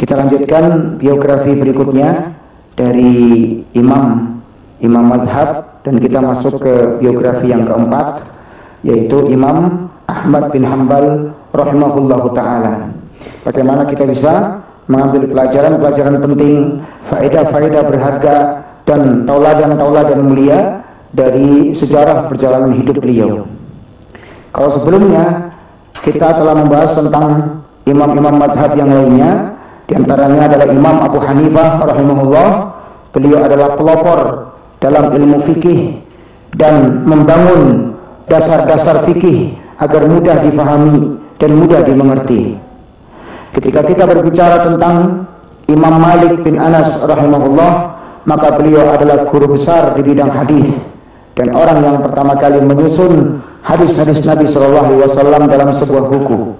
Kita lanjutkan biografi berikutnya dari imam madhab, dan kita masuk ke biografi yang keempat, yaitu Imam Ahmad bin Hanbal rahimahullahu ta'ala. Bagaimana kita bisa mengambil pelajaran-pelajaran penting, faedah-faedah berharga, dan tauladan-tauladan mulia dari sejarah perjalanan hidup beliau. Kalau sebelumnya kita telah membahas tentang imam-imam madhab yang lainnya, di antaranya adalah Imam Abu Hanifah rahimahullah. Beliau adalah pelopor dalam ilmu fikih dan membangun dasar-dasar fikih agar mudah difahami dan mudah dimengerti. Ketika kita berbicara tentang Imam Malik bin Anas rahimahullah, maka beliau adalah guru besar di bidang hadis dan orang yang pertama kali menyusun hadis-hadis Nabi SAW dalam sebuah buku,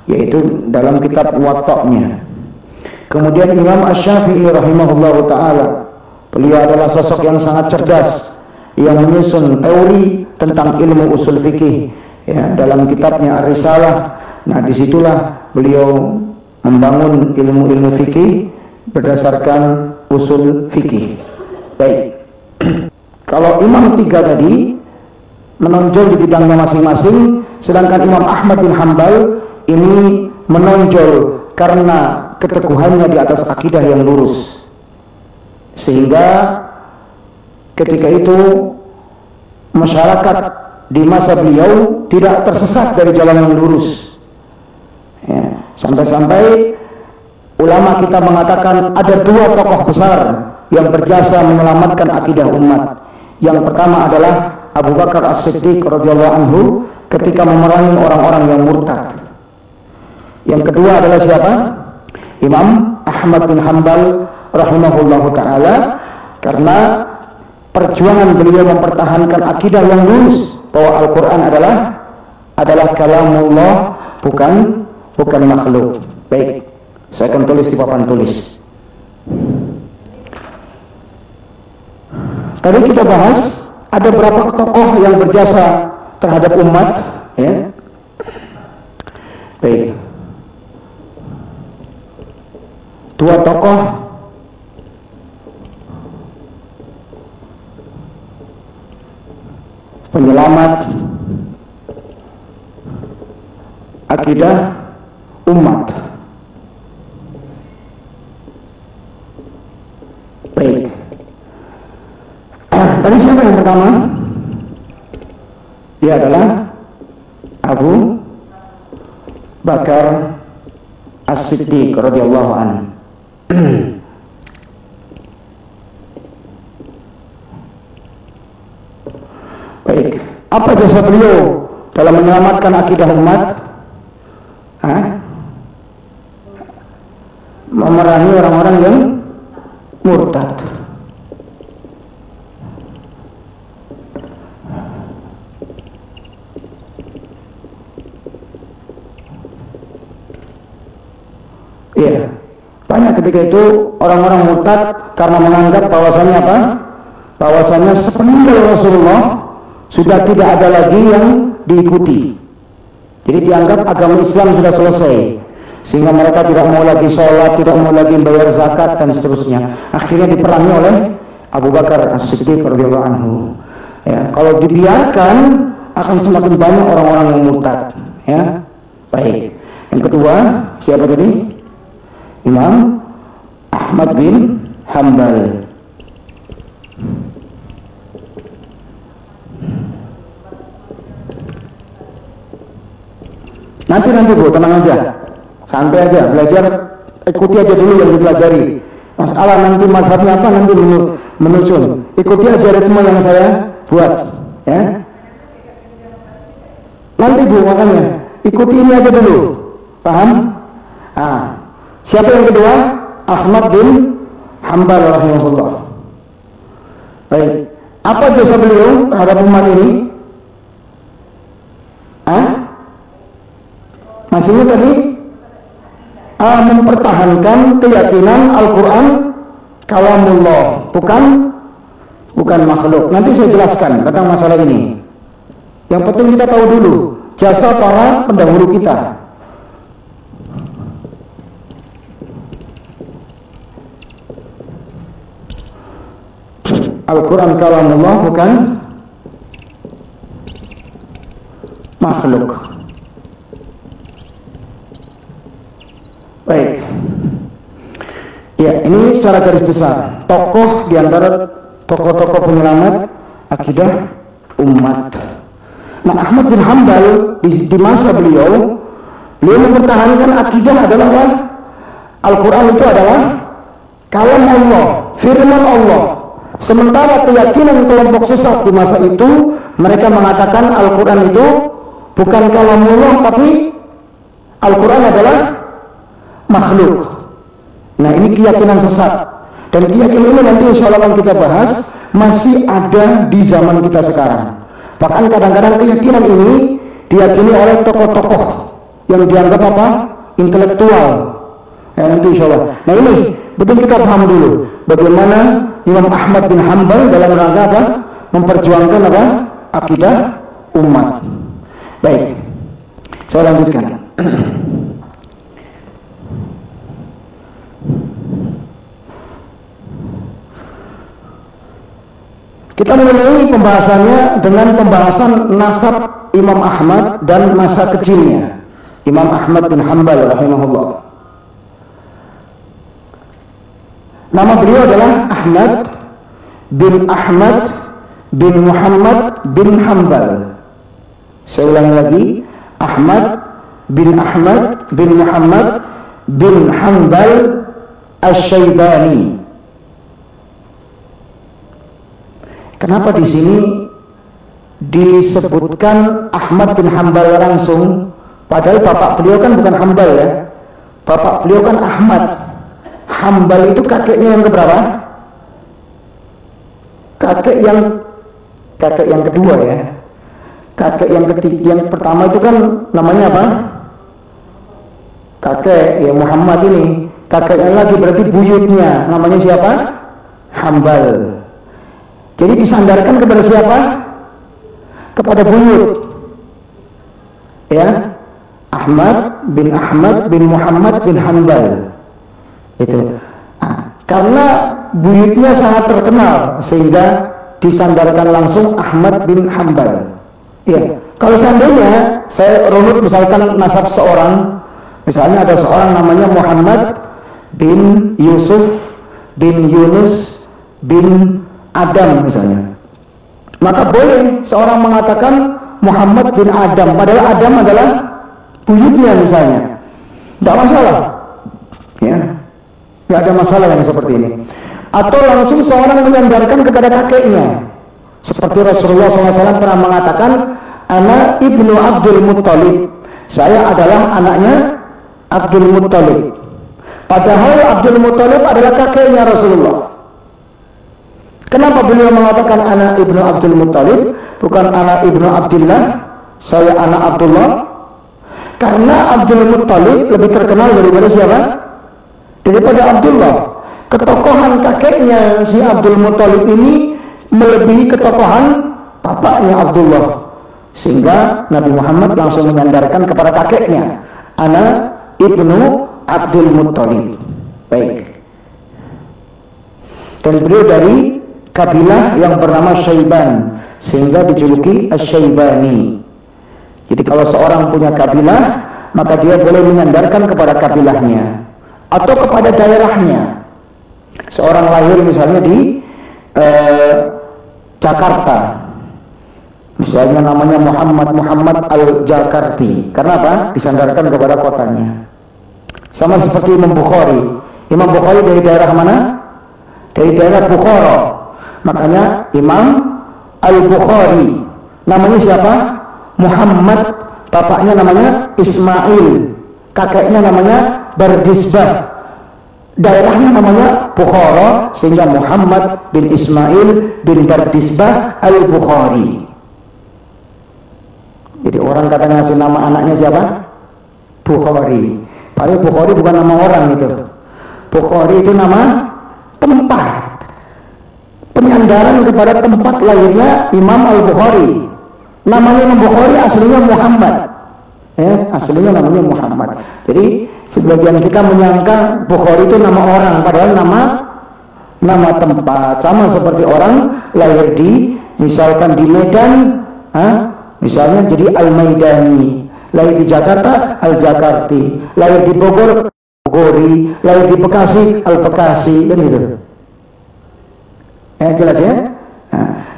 yaitu dalam kitab Muwatta'nya. Kemudian Imam Asy-Syafi'i rahimahullah ta'ala, beliau adalah sosok yang sangat cerdas yang menyusun teori tentang ilmu usul fikih, ya, dalam kitabnya Ar-Risalah. Nah, disitulah beliau membangun ilmu-ilmu fikih berdasarkan usul fikih. Baik. Kalau imam tiga tadi menonjol di bidangnya masing-masing, sedangkan Imam Ahmad bin Hanbal ini menonjol karena keteguhannya di atas akidah yang lurus, sehingga ketika itu masyarakat di masa beliau tidak tersesat dari jalan yang lurus, ya, sampai-sampai ulama kita mengatakan ada dua tokoh besar yang berjasa menyelamatkan akidah umat. Yang pertama adalah Abu Bakar As-Siddiq radhiyallahu anhu ketika memerangi orang-orang yang murtad. Yang kedua adalah siapa? Imam Ahmad bin Hanbal rahimahullahu ta'ala, karena perjuangan beliau mempertahankan akidah yang lurus bahwa Al-Quran adalah kalamullah, bukan makhluk. Baik, saya akan tulis di papan tulis. Tadi kita bahas ada berapa tokoh yang berjasa terhadap umat, ya. Baik. Dua tokoh penyelamat akidah umat. Baik. Tadi siapa yang pertama? Dia adalah Abu Bakar As-Siddiq radhiyallahu anhu. Baik, apa jasa beliau dalam menyelamatkan akidah umat? Memerangi orang-orang yang murtad. Iya, banyak ketika itu orang-orang murtad karena menganggap bahwasannya apa? Bahwasannya sepeninggal Rasulullah sudah tidak ada lagi yang diikuti. Jadi dianggap agama Islam sudah selesai, sehingga mereka tidak mau lagi sholat, tidak mau lagi bayar zakat dan seterusnya. Akhirnya diperangi oleh Abu Bakar As-Siddiq radhiyallahu anhu. Ya, kalau dibiarkan akan semakin banyak orang-orang yang murtad. Ya, baik. Yang kedua, siapa tadi? Imam Ahmad bin Hanbal. Nanti Bu, tenang aja, santai aja, belajar, ikuti aja dulu yang dipelajari. Masalah nanti mazhabnya apa nanti menyusun. Ikuti aja ritme yang saya buat, ya. Nanti Bu, makanya ikuti ini aja dulu, paham? Siapa yang kedua? Ahmad bin Hanbal rahimahullah. Baik, apa jasa beliau terhadap umat ini? Masih ingat tadi? Mempertahankan keyakinan Al-Quran kalamullah, bukan makhluk. Nanti saya jelaskan tentang masalah ini. Yang penting kita tahu dulu jasa para pendahulu kita. Al-Quran kalamullah, bukan makhluk. Baik. Ya, ini secara garis besar tokoh di antara tokoh-tokoh penyelamat akidah umat. Nah, Ahmad bin Hanbal di masa beliau mempertahankan akidah adalah Al-Quran itu adalah kalam Allah, firman Allah. Sementara keyakinan kelompok sesat di masa itu, mereka mengatakan Al-Quran itu bukan kalam Allah, tapi Al-Quran adalah makhluk. Nah, ini keyakinan sesat, dan keyakinan ini nanti insya Allah kita bahas, masih ada di zaman kita sekarang. Bahkan kadang-kadang keyakinan ini diyakini oleh tokoh-tokoh yang dianggap intelektual. Ya, nanti insya Allah. Nah, ini betul kita paham dulu bagaimana Imam Ahmad bin Hanbal dalam rangka memperjuangkan akidah umat. Baik, saya lanjutkan. Kita mulai pembahasannya dengan pembahasan nasab Imam Ahmad dan masa kecilnya Imam Ahmad bin Hanbal rahimahullah. Nama beliau adalah Ahmad bin Muhammad bin Hanbal. Saya ulangi lagi, Ahmad bin Muhammad bin Hanbal Asy-Syaibani. Kenapa di sini disebutkan Ahmad bin Hanbal langsung, padahal bapak beliau kan bukan Hanbal ya. Bapak beliau kan Ahmad. Hanbal itu kakeknya yang keberapa? Kakek yang kedua ya. Kakek yang ketiga, yang pertama itu kan namanya apa? Kakek ya Muhammad ini. Kakeknya lagi berarti buyutnya namanya siapa? Hanbal. Jadi disandarkan kepada siapa? Kepada buyut. Ya, Ahmad bin Muhammad bin Hanbal. Itu. Karena buyutnya sangat terkenal sehingga disandarkan langsung Ahmad bin Hanbal. Ya, kalau seandainya saya runut misalkan nasab seorang, misalnya ada seorang namanya Muhammad bin Yusuf bin Yunus bin Adam misalnya, maka boleh seorang mengatakan Muhammad bin Adam, padahal Adam adalah buyutnya misalnya, tidak masalah ya, tidak ada masalah yang seperti ini. Atau langsung seorang menyandarkan kepada kakeknya, seperti Rasulullah SAW pernah mengatakan, Ana ibnu Abdul Muttalib, saya adalah anaknya Abdul Muttalib, padahal Abdul Muttalib adalah kakeknya Rasulullah. Kenapa beliau mengatakan anak ibnu Abdul Muttalib, bukan anak ibnu Abdullah, saya anak Abdullah? Karena Abdul Muttalib lebih terkenal daripada siapa? Daripada Abdullah. Ketokohan kakeknya si Abdul Muttalib ini melebihi ketokohan bapaknya Abdullah, sehingga Nabi Muhammad langsung menyandarkan kepada kakeknya, anak ibnu Abdul Muttalib. Baik. Dan beliau dari kabilah yang bernama Syaiban, sehingga dijuluki Asy-Syaibani. Jadi kalau seorang punya kabilah, maka dia boleh menyandarkan kepada kabilahnya atau kepada daerahnya. Seorang lahir misalnya di Jakarta, misalnya namanya Muhammad Al-Jakarti. Karena apa? Disandarkan kepada kotanya. Sama seperti Imam Bukhari. Imam Bukhari dari daerah mana? Dari daerah Bukhara. Makanya Imam Al-Bukhari namanya siapa? Muhammad, bapaknya namanya Ismail, kakeknya namanya Bardisbah, daerahnya namanya Bukhara, sehingga Muhammad bin Ismail bin Bardisbah Al-Bukhari. Jadi orang kata ngasih nama anaknya siapa? Bukhari. Padahal Bukhari bukan nama orang itu. Bukhari itu nama tempat, penyandaran kepada tempat lahirnya Imam Al-Bukhari. Namanya Imam Bukhari aslinya Muhammad, aslinya namanya Muhammad. Jadi sebagian kita menyangka Bukhari itu nama orang, padahal nama tempat, sama seperti orang lahir di misalkan di Medan, misalnya jadi Al-Maidani, lahir di Jakarta Al-Jakarti, lahir di Bogor Bogori, lahir di Bekasi Al-Bekasi, kan gitu. Jelas ya?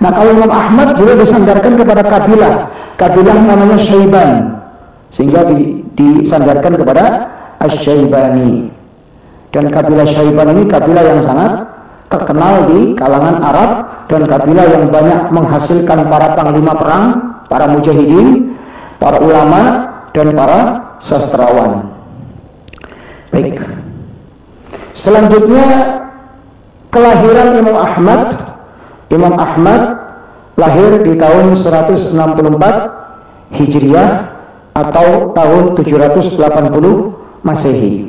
Nah, kalau Imam Ahmad beliau disandarkan kepada kabilah namanya Syaiban, sehingga disandarkan kepada Asy-Syaibani. Dan kabilah Syaiban ini kabilah yang sangat terkenal di kalangan Arab dan kabilah yang banyak menghasilkan para panglima perang, para mujahidin, para ulama dan para sastrawan. Baik. Selanjutnya kelahiran Imam Ahmad. Imam Ahmad lahir di tahun 164 Hijriah atau tahun 780 Masehi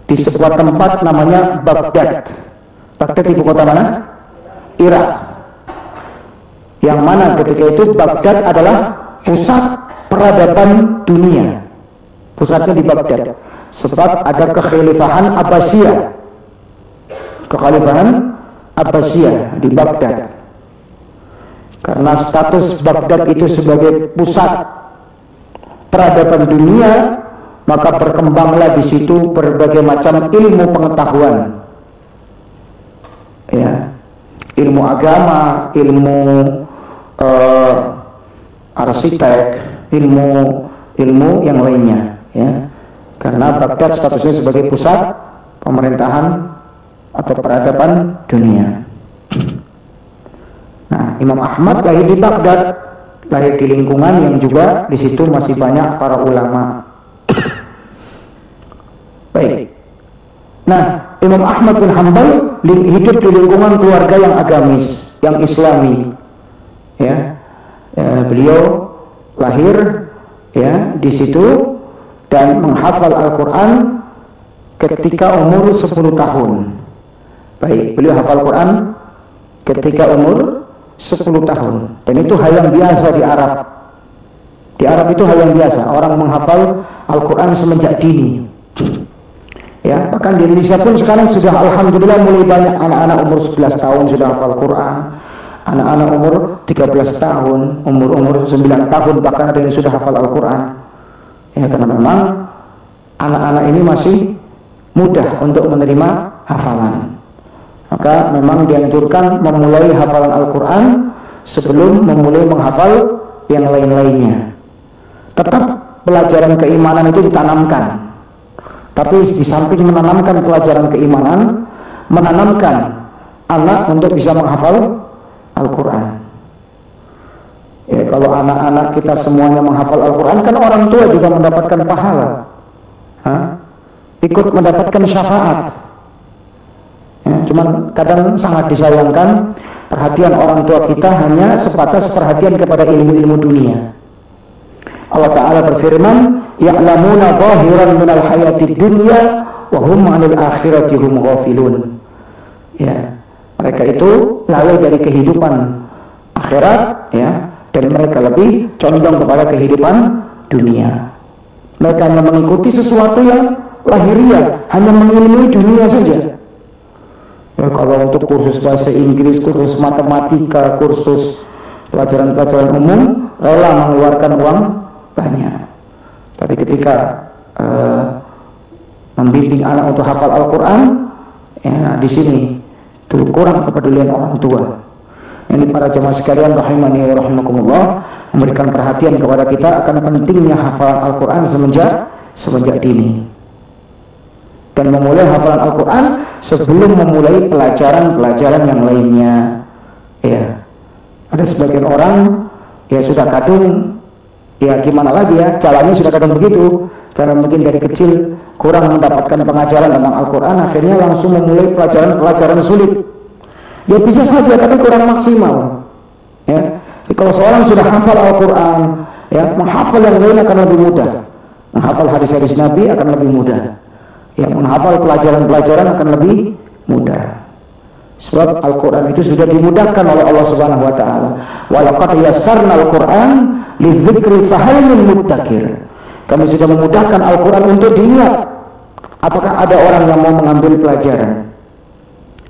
di sebuah tempat namanya Baghdad. Baghdad ibu kota mana? Irak. Yang mana ketika itu Baghdad adalah pusat peradaban dunia. Pusatnya di Baghdad. Sebab ada kekhalifahan Abbasiyah. Kekhalifahan Abbasiyah di Baghdad. Karena status Baghdad itu sebagai pusat peradaban dunia, maka berkembanglah di situ berbagai macam ilmu pengetahuan. Ya, ilmu agama, ilmu arsitek, ilmu yang lainnya, ya. Karena Baghdad statusnya sebagai pusat pemerintahan atau peradaban dunia. Nah, Imam Ahmad lahir di Baghdad, lahir di lingkungan yang juga di situ masih banyak para ulama. Baik. Nah, Imam Ahmad bin Hanbal hidup di lingkungan keluarga yang agamis, yang Islami. Ya, beliau lahir ya di situ dan menghafal Al-Quran ketika umur 10 tahun. Baik, beliau hafal Quran ketika umur 10 tahun. Dan itu hal yang biasa di Arab. Di Arab itu hal yang biasa, orang menghafal Al-Quran semenjak dini. Ya, bahkan di Indonesia pun sekarang sudah alhamdulillah mulai banyak anak-anak umur 11 tahun sudah hafal Quran. Anak-anak umur 13 tahun, umur 9 tahun bahkan ada yang sudah hafal Al-Quran. Ya, karena memang anak-anak ini masih mudah untuk menerima hafalan. Maka memang dianjurkan memulai hafalan Al-Quran sebelum memulai menghafal yang lain-lainnya. Tetap pelajaran keimanan itu ditanamkan. Tapi di samping menanamkan pelajaran keimanan, menanamkan anak untuk bisa menghafal Al-Quran. Ya, kalau anak-anak kita semuanya menghafal Al-Quran, kan orang tua juga mendapatkan pahala, ikut mendapatkan syafaat. Ya, cuman kadang sangat disayangkan perhatian orang tua kita hanya sebatas perhatian kepada ilmu-ilmu dunia. Allah Ta'ala berfirman, ya'lamuna zahiran minal hayatid dunya wa hum 'anil akhirati hum ghafilun. Ya, mereka itu lalai dari kehidupan akhirat, ya, dan mereka lebih condong kepada kehidupan dunia. Mereka hanya mengikuti sesuatu yang lahiriah, hanya mengilmui dunia saja. Ya, kalau untuk kursus bahasa Inggris, kursus matematika, kursus pelajaran-pelajaran umum, rela mengeluarkan uang banyak. Tapi ketika membimbing anak untuk hafal Al-Quran, ya, di sini itu kurang kepedulian orang tua. Ini para jemaah sekalian rahimani wa rahimakumullah, memberikan perhatian kepada kita akan pentingnya hafalan Al-Quran semenjak dini. Dan memulai hafalan Al-Quran sebelum memulai pelajaran-pelajaran yang lainnya. Ya, ada sebagian orang ya sudah kadung, ya gimana lagi ya, jalannya sudah kadung begitu, karena mungkin dari kecil kurang mendapatkan pengajaran tentang Al-Quran, akhirnya langsung memulai pelajaran-pelajaran sulit. Ya bisa saja, tapi kurang maksimal. Ya, jadi kalau seorang sudah hafal Al-Quran, ya menghafal yang lain akan lebih mudah. Menghafal hadis-hadis Nabi akan lebih mudah. Ya, menghafal pelajaran-pelajaran akan lebih mudah. Sebab Al-Quran itu sudah dimudahkan oleh Allah Subhanahu Wa Taala. Walaqad yassarna Al-Quran lidzikri fahal min muddakir. Kami sudah memudahkan Al-Quran untuk diingat. Apakah ada orang yang mau mengambil pelajaran?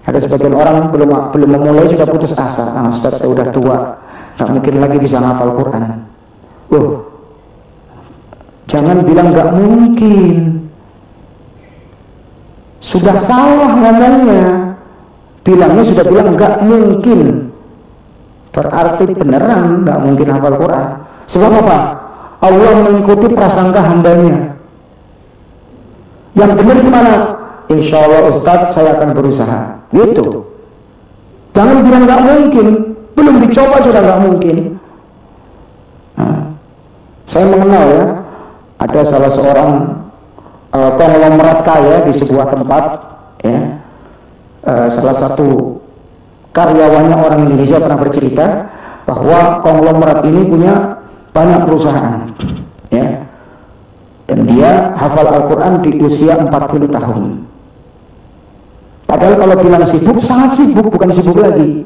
Ada sebagian orang belum memulai sudah putus asa. Ah, Ustaz, saya udah tua, nggak mungkin lagi bisa ngapal Quran. Jangan bilang nggak mungkin. Sudah salah ngomongnya. Bilangnya sudah bilang nggak mungkin. Berarti beneran nggak mungkin hafal Quran. Sebab apa? Allah mengikuti prasangka hambanya. Yang benar gimana? Insya Allah Ustadz saya akan berusaha. Gitu. Jangan bilang nggak mungkin. Belum dicoba sudah nggak mungkin. Nah, saya mengenal ya, ada salah seorang konglomerat kaya di sebuah tempat, ya. Salah satu karyawannya orang Indonesia pernah bercerita bahwa konglomerat ini punya banyak perusahaan, ya. Dan dia hafal Al-Quran di usia 40 tahun. Padahal kalau bilang sibuk, sangat sibuk, bukan sibuk lagi.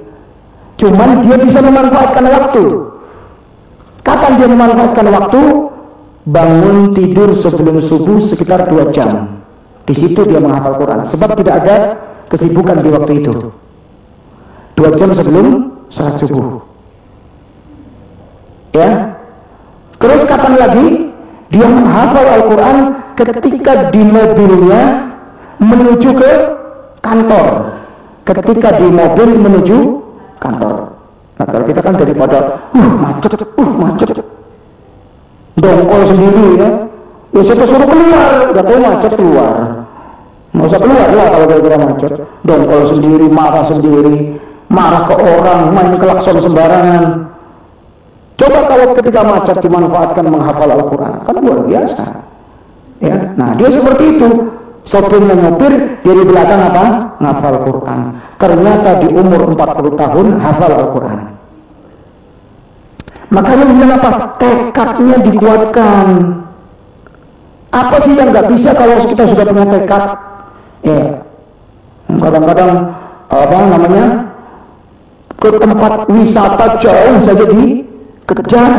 Cuman dia bisa memanfaatkan waktu. Kapan dia memanfaatkan waktu? Bangun tidur sebelum subuh sekitar 2 jam. Di situ dia menghafal Quran. Sebab tidak ada kesibukan di waktu itu. 2 jam sebelum salat subuh. Ya. Terus kapan lagi? Dia menghafal Al-Quran ketika di mobilnya menuju ke kantor. Ketika di mobil menuju kantor. Nah, kalau kita kan daripada macet, dongkol sendiri ya. Ya saya suruh keluar, udah tahu macet keluar. Nggak usah keluar lah kalau kira-kira macet. Dongkol sendiri, marah ke orang, main klakson sembarangan. Coba kalau ketika macet dimanfaatkan menghafal Al-Quran, kan luar biasa. Ya, nah dia seperti itu. Sopirnya nyopir, dia di belakang apa? Ngafal Quran. Ternyata di umur 40 tahun hafal Al-Quran. Makanya bilang apa? Tekadnya dikuatkan. Apa sih yang nggak bisa kalau kita sudah punya tekad? Ya, kadang-kadang ke tempat wisata jauh saja dikejar.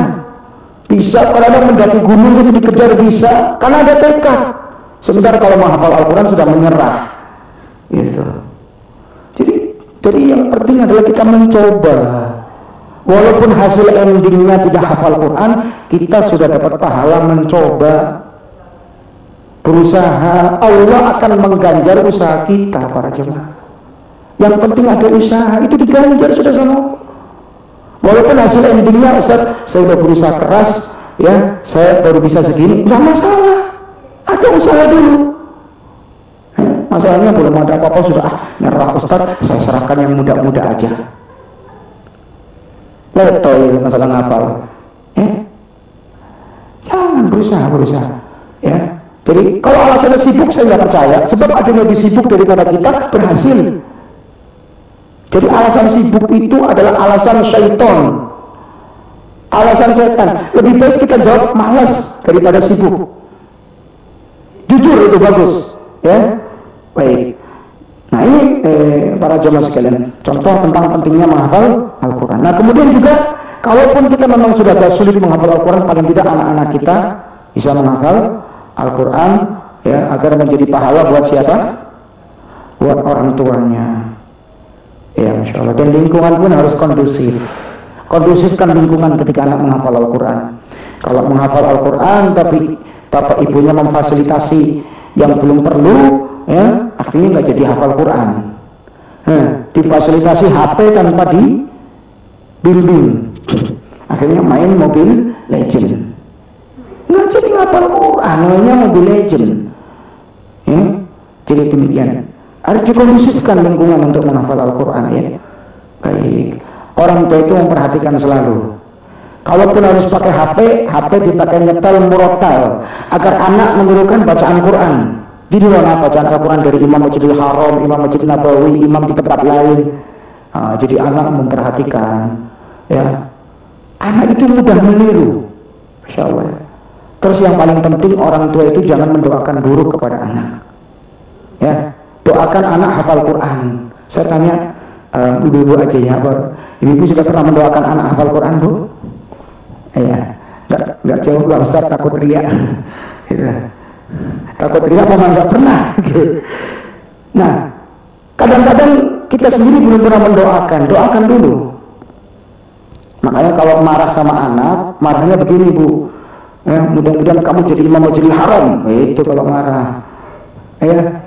Bisa kadang mendaki gunung saja dikejar bisa, karena ada tekad. Sementara kalau menghafal Al-Quran sudah menyerah, gitu. Jadi yang penting adalah kita mencoba. Walaupun hasil endingnya tidak hafal Quran, kita sudah dapat pahala mencoba, berusaha. Allah akan mengganjar usaha kita, para jemaah. Yang penting ada usaha, itu diganjar sudah sama. Walaupun hasil endingnya, Ustaz, saya sudah berusaha keras, ya, saya baru bisa segini, nggak masalah. Ada usaha dulu. Masalahnya belum ada apa-apa sudah nyerah Ustaz, saya serahkan yang muda-muda aja. Letoy masalah ngapal. Jangan berusaha. Ya. Jadi kalau alasannya sibuk saya nggak percaya. Sebab ada yang lebih sibuk daripada kita berhasil. Jadi alasan sibuk itu adalah alasan syaitan. Alasan setan. Lebih baik kita jawab malas daripada sibuk. Jujur itu bagus, ya. Baik. Nah ini para jemaah sekalian, contoh tentang pentingnya menghafal Al-Quran. Nah kemudian juga, kalaupun kita memang sudah agak sulit menghafal Al-Quran, paling tidak anak-anak kita bisa menghafal Al-Quran, ya, agar menjadi pahala buat siapa? Buat orang tuanya. Ya, Masya Allah. Dan lingkungan pun harus kondusif. Kondusifkan lingkungan ketika anak menghafal Al-Quran. Kalau menghafal Al-Quran tapi bapak ibunya memfasilitasi yang belum perlu, ya, akhirnya nggak jadi hafal Quran. Difasilitasi HP tanpa dibimbing, akhirnya main Mobile Legend. Nggak jadi hafal Quran, namanya Mobile Legend. Ya, jadi demikian. Harus dikondusifkan lingkungan untuk menghafal Al-Quran, ya. Baik. Orang tua itu memperhatikan selalu. Kalaupun harus pakai HP dipakai nyetel murotal agar anak menirukan bacaan Quran. Jadi mana bacaan Al-Quran dari Imam Masjidil Haram, Imam Masjid Nabawi, imam di tempat lain. Jadi anak memperhatikan, ya. Anak itu mudah meniru, Masya Allah. Terus yang paling penting, orang tua itu jangan mendoakan buruk kepada anak. Ya, doakan anak hafal Quran. Saya tanya ibu-ibu aja ya, ibu sudah pernah mendoakan anak hafal Quran, Bu? Ya, nggak jauh lah Ustaz, takut riak. Gitu. Takut riak memang nggak pernah. Nah, kadang-kadang kita sendiri belum pernah mendoakan, doakan dulu. Makanya kalau marah sama anak, marahnya begini Bu, ya, mudah-mudahan kamu jadi imam Masjidil Haram. Itu kalau marah, ya.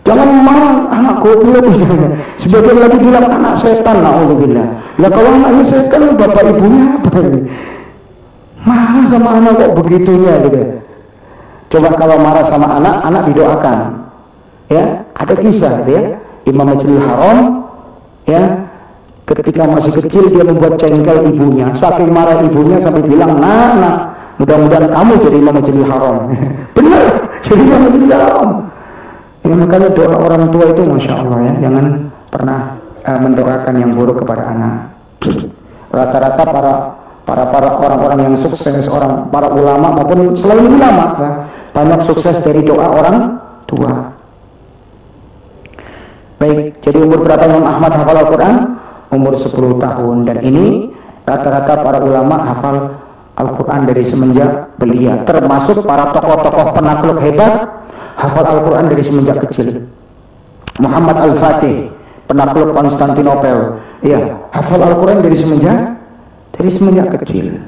Jangan marah anak goblok misalnya. Sebagian lagi bilang anak setan, naudzubillah. Lah kalau anaknya setan, bapak ibunya apa ini? Marah sama anak kok begitunya gitu. Coba kalau marah sama anak, anak didoakan. Ya, ada kisah ya, Imam Masjidil Haram, ya, ketika masih kecil dia membuat jengkel ibunya. Saking marah ibunya sampai bilang, nah, mudah-mudahan kamu jadi Imam Masjidil Haram. Benar, jadi Imam Masjidil Haram. Ya, makanya doa orang tua itu masya Allah ya, jangan pernah mendoakan yang buruk kepada anak. Rata-rata para orang-orang yang sukses, para ulama maupun selain ulama, ya, banyak sukses dari doa orang tua. Baik, jadi umur berapa Imam Ahmad hafal Al-Quran? Umur 10 tahun, dan ini rata-rata para ulama hafal Al-Quran dari semenjak belia, termasuk para tokoh-tokoh penakluk hebat hafal Al-Quran dari semenjak kecil. Muhammad Al-Fatih, penakluk Konstantinopel, ya, hafal Al-Quran dari semenjak kecil,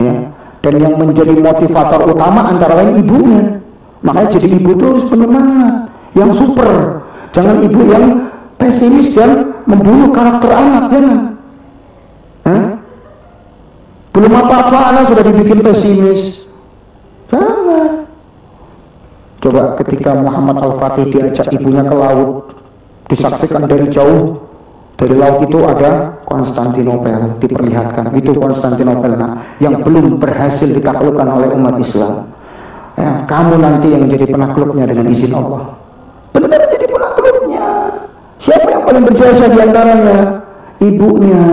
ya. Dan yang menjadi motivator utama antara lain ibunya. Makanya jadi ibu itu harus penyemangat yang super. Jangan ibu yang pesimis dan membunuh karakter anak, jangan. Belum apa-apa anak sudah dibikin pesimis. Jangan. Coba ketika Muhammad Al-Fatih diajak ibunya ke laut, disaksikan dari jauh, dari laut itu ada Konstantinopel, diperlihatkan. Itu Konstantinopel, yang belum berhasil ditaklukkan oleh umat Islam. Ya, kamu nanti yang jadi penakluknya dengan izin Allah. Benar jadi penakluknya. Siapa yang paling berjasa di antaranya? Ibunya.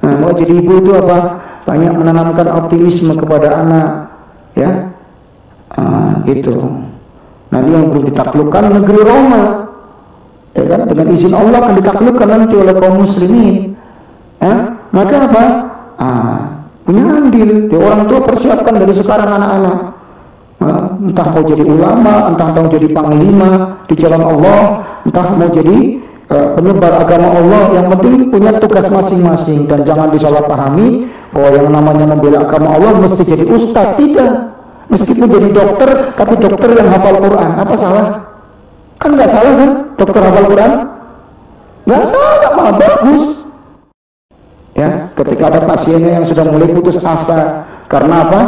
Nah, mau jadi ibu itu apa? Banyak menanamkan optimisme kepada anak, ya. Gitu. Nanti yang belum ditaklukkan negeri Roma, ya kan? Dengan izin Allah akan ditaklukkan nanti oleh kaum muslimin. Maka apa? Punya andil. Ya, orang tua persiapkan dari sekarang anak-anak. Entah mau jadi ulama, entah mau jadi panglima di jalan Allah, entah mau jadi penyebar agama Allah. Yang penting punya tugas masing-masing, dan jangan disalahpahami bahwa yang namanya membela agama Allah mesti jadi ustadz. Tidak, meskipun jadi dokter, tapi dokter yang hafal Quran. Apa salah? Kan nggak salah kan, dokter hafal Quran? Nggak salah, malah bagus. Ya, ketika ada pasiennya yang sudah mulai putus asa karena apa?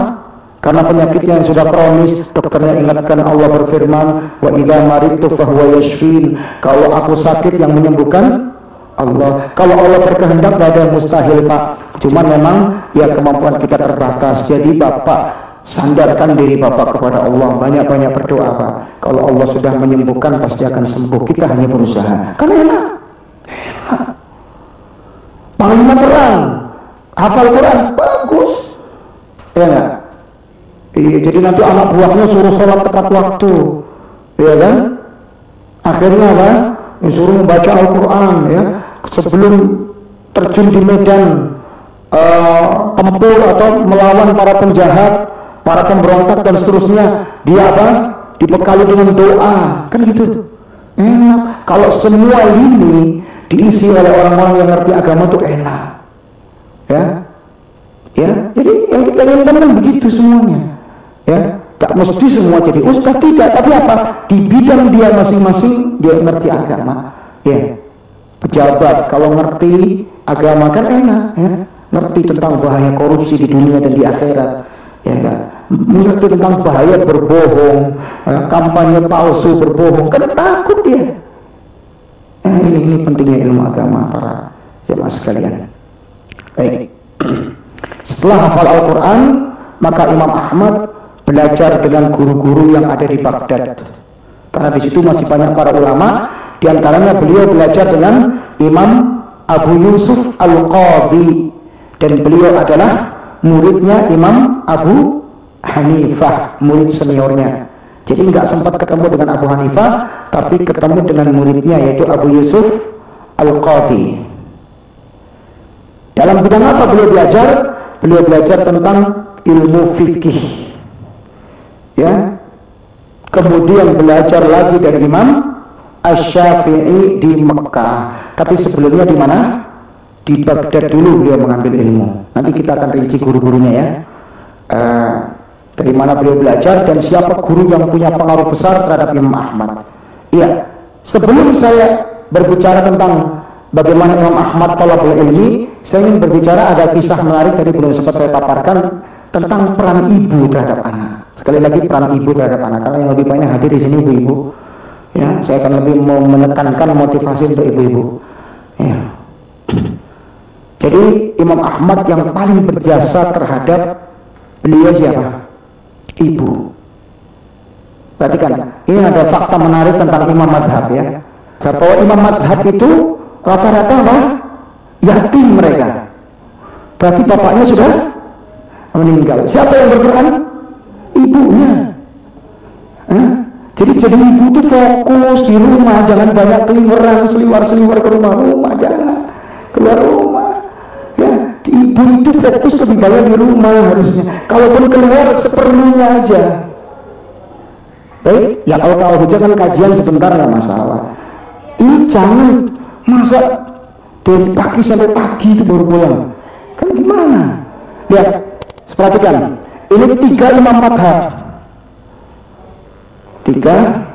Karena penyakitnya yang sudah kronis, dokternya ingatkan Allah berfirman, wa idza maridtu fahuwa yashfin. Kalau aku sakit yang menyembuhkan Allah. Kalau Allah berkehendak, nggak ada yang mustahil, Pak. Cuman memang ya kemampuan kita terbatas. Jadi Bapak sandarkan diri Bapak kepada Allah, banyak-banyak berdoa, Pak. Kalau Allah sudah menyembuhkan pasti akan sembuh. Kita hanya berusaha. Karena enak. Panglima perang, hafal Quran, bagus. Ya enggak? Jadi nanti anak buahnya suruh sholat tepat waktu, ya kan? Akhirnya apa? Disuruh membaca Al-Quran, ya, sebelum terjun di medan tempur atau melawan para penjahat, para pemberontak dan seterusnya. Dia apa? Dibekali dengan doa, kan gitu. Enak. Kalau semua ini diisi oleh orang-orang yang ngerti agama tuh enak, ya. Ya, jadi yang kita inginkan kan begitu semuanya. Ya, tak mesti semua jadi ustaz, tidak, tapi apa? Di bidang dia masing-masing dia ngerti agama. Ya, pejabat kalau ngerti agama kan enak, ya. Ngerti tentang bahaya korupsi di dunia dan di akhirat, ya kan? Mengerti tentang bahaya berbohong, kampanye palsu berbohong, kan takut dia. Ini pentingnya ilmu agama para jemaah sekalian. Baik. Setelah hafal Al-Quran, maka Imam Ahmad belajar dengan guru-guru yang ada di Baghdad. Karena di situ masih banyak para ulama, di antaranya beliau belajar dengan Imam Abu Yusuf Al-Qadhi, dan beliau adalah muridnya Imam Abu Hanifah, murid seniornya. Jadi nggak sempat ketemu dengan Abu Hanifah, tapi ketemu dengan muridnya yaitu Abu Yusuf Al-Qadhi. Dalam bidang apa beliau belajar? Beliau belajar tentang ilmu fikih. Ya, kemudian belajar lagi dari Imam Asy-Syafi'i di Mekah. Tapi sebelumnya di mana? Di Baghdad dulu beliau mengambil ilmu. Nanti kita akan rinci guru-gurunya ya. Dari mana beliau belajar dan siapa guru yang punya pengaruh besar terhadap Imam Ahmad. Iya, sebelum saya berbicara tentang bagaimana Imam Ahmad thalabul ilmi, saya ingin berbicara, ada kisah menarik tadi belum sempat saya paparkan tentang peran ibu terhadap anak. Sekali lagi peran ibu terhadap anak, karena yang lebih banyak hadir di sini ibu-ibu. Ya, saya akan lebih menekankan motivasi untuk ibu-ibu. Ya. Jadi Imam Ahmad yang paling berjasa terhadap beliau siapa? Ibu. Perhatikan, ini ada fakta menarik tentang imam madhab ya. Bahwa imam madhab itu rata-rata apa? Yatim mereka. Berarti bapaknya sudah meninggal. Siapa yang berperan? Ibunya. Jadi ibu itu fokus di rumah, jangan banyak keliweran, seliwar ke rumah, jangan keluar rumah. Ya, ibu itu fokus lebih banyak di rumah harusnya. Kalaupun keluar seperlunya aja. Baik, ya kalau hujan kan kajian sebentar nggak masalah. Ini jangan masa dari pagi sampai pagi itu baru pulang. Kan gimana? Lihat, perhatikan. Ini 3 imam madhab. 3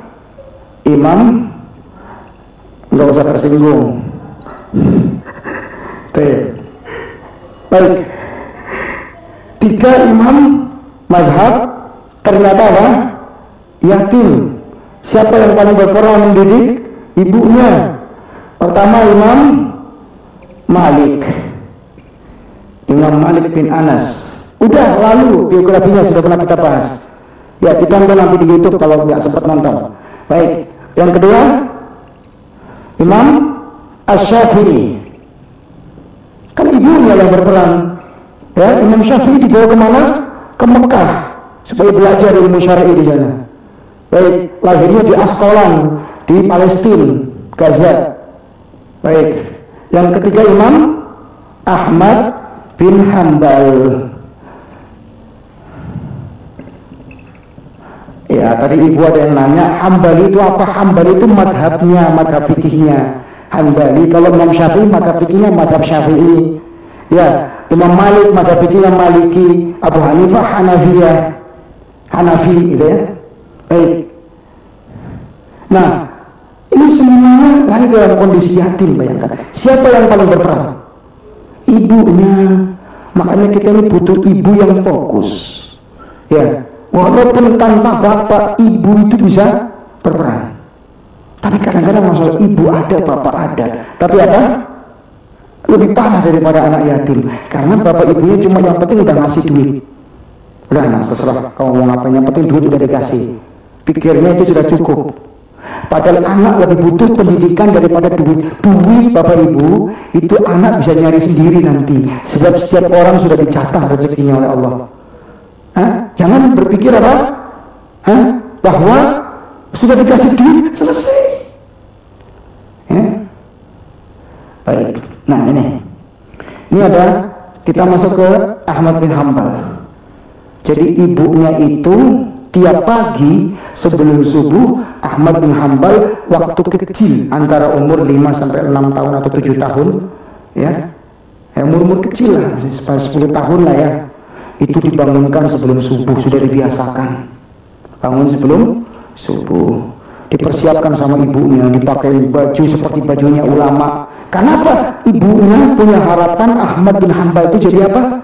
imam, nggak usah tersinggung. Baik, 3 imam madhab ternyata apa? Yatim. Siapa yang paling berperan mendidik? Ibunya. Pertama Imam Malik, Imam Malik bin Anas. Udah lalu biografinya sudah pernah kita bahas. Ya, kita nonton nanti di YouTube kalau nggak sempat nonton. Baik, yang kedua Imam Asy-Syafi'i. Kan ibunya yang berperan. Ya, Imam Syafi'i dibawa kemana? Ke Mekah supaya belajar ilmu syar'i di sana. Baik, lahirnya di Asqalan di Palestina, Gaza. Baik, yang ketiga Imam Ahmad bin Hanbal. Ya, tadi ibu ada yang nanya, Hambali itu apa? Hambali itu madhabnya, madhab fikihnya. Hambali, kalau Imam Syafi'i madhab fikihnya madhab Syafi'i. Ya, Imam Malik madhab fikihnya Maliki, Abu Hanifah Hanafi, gitu ya. Baik. Nah, ini semuanya lahir dalam kondisi yatim, bayangkan. Siapa yang paling berperan? Ibunya. Makanya kita ini butuh ibu yang fokus. Ya, walaupun tanpa bapak, ibu itu bisa berperan. Tapi kadang-kadang masalah ibu ada, bapak ada. Tapi apa? Lebih parah daripada anak yatim. Karena bapak ibunya cuma yang penting udah ngasih duit. Udah, nah, terserah kamu mau ngapain, yang penting duit udah dikasih. Pikirnya itu sudah cukup. Padahal anak lebih butuh pendidikan daripada duit. Duit bapak ibu itu anak bisa nyari sendiri nanti. Sebab setiap orang sudah dicatat rezekinya oleh Allah. Jangan berpikir apa? Bahwa sudah dikasih duit selesai. Ya? Baik. Nah ini ada, kita masuk ke Ahmad bin Hanbal. Jadi ibunya itu tiap pagi sebelum subuh, Ahmad bin Hanbal waktu kecil antara umur 5 sampai 6 tahun atau 7 tahun ya, umur kecil lah, 10 tahun lah ya, itu dibangunkan sebelum subuh, sudah dibiasakan bangun sebelum subuh, dipersiapkan sama ibunya, dipakai baju seperti bajunya ulama. Kenapa? Ibunya punya harapan Ahmad bin Hanbal itu jadi apa?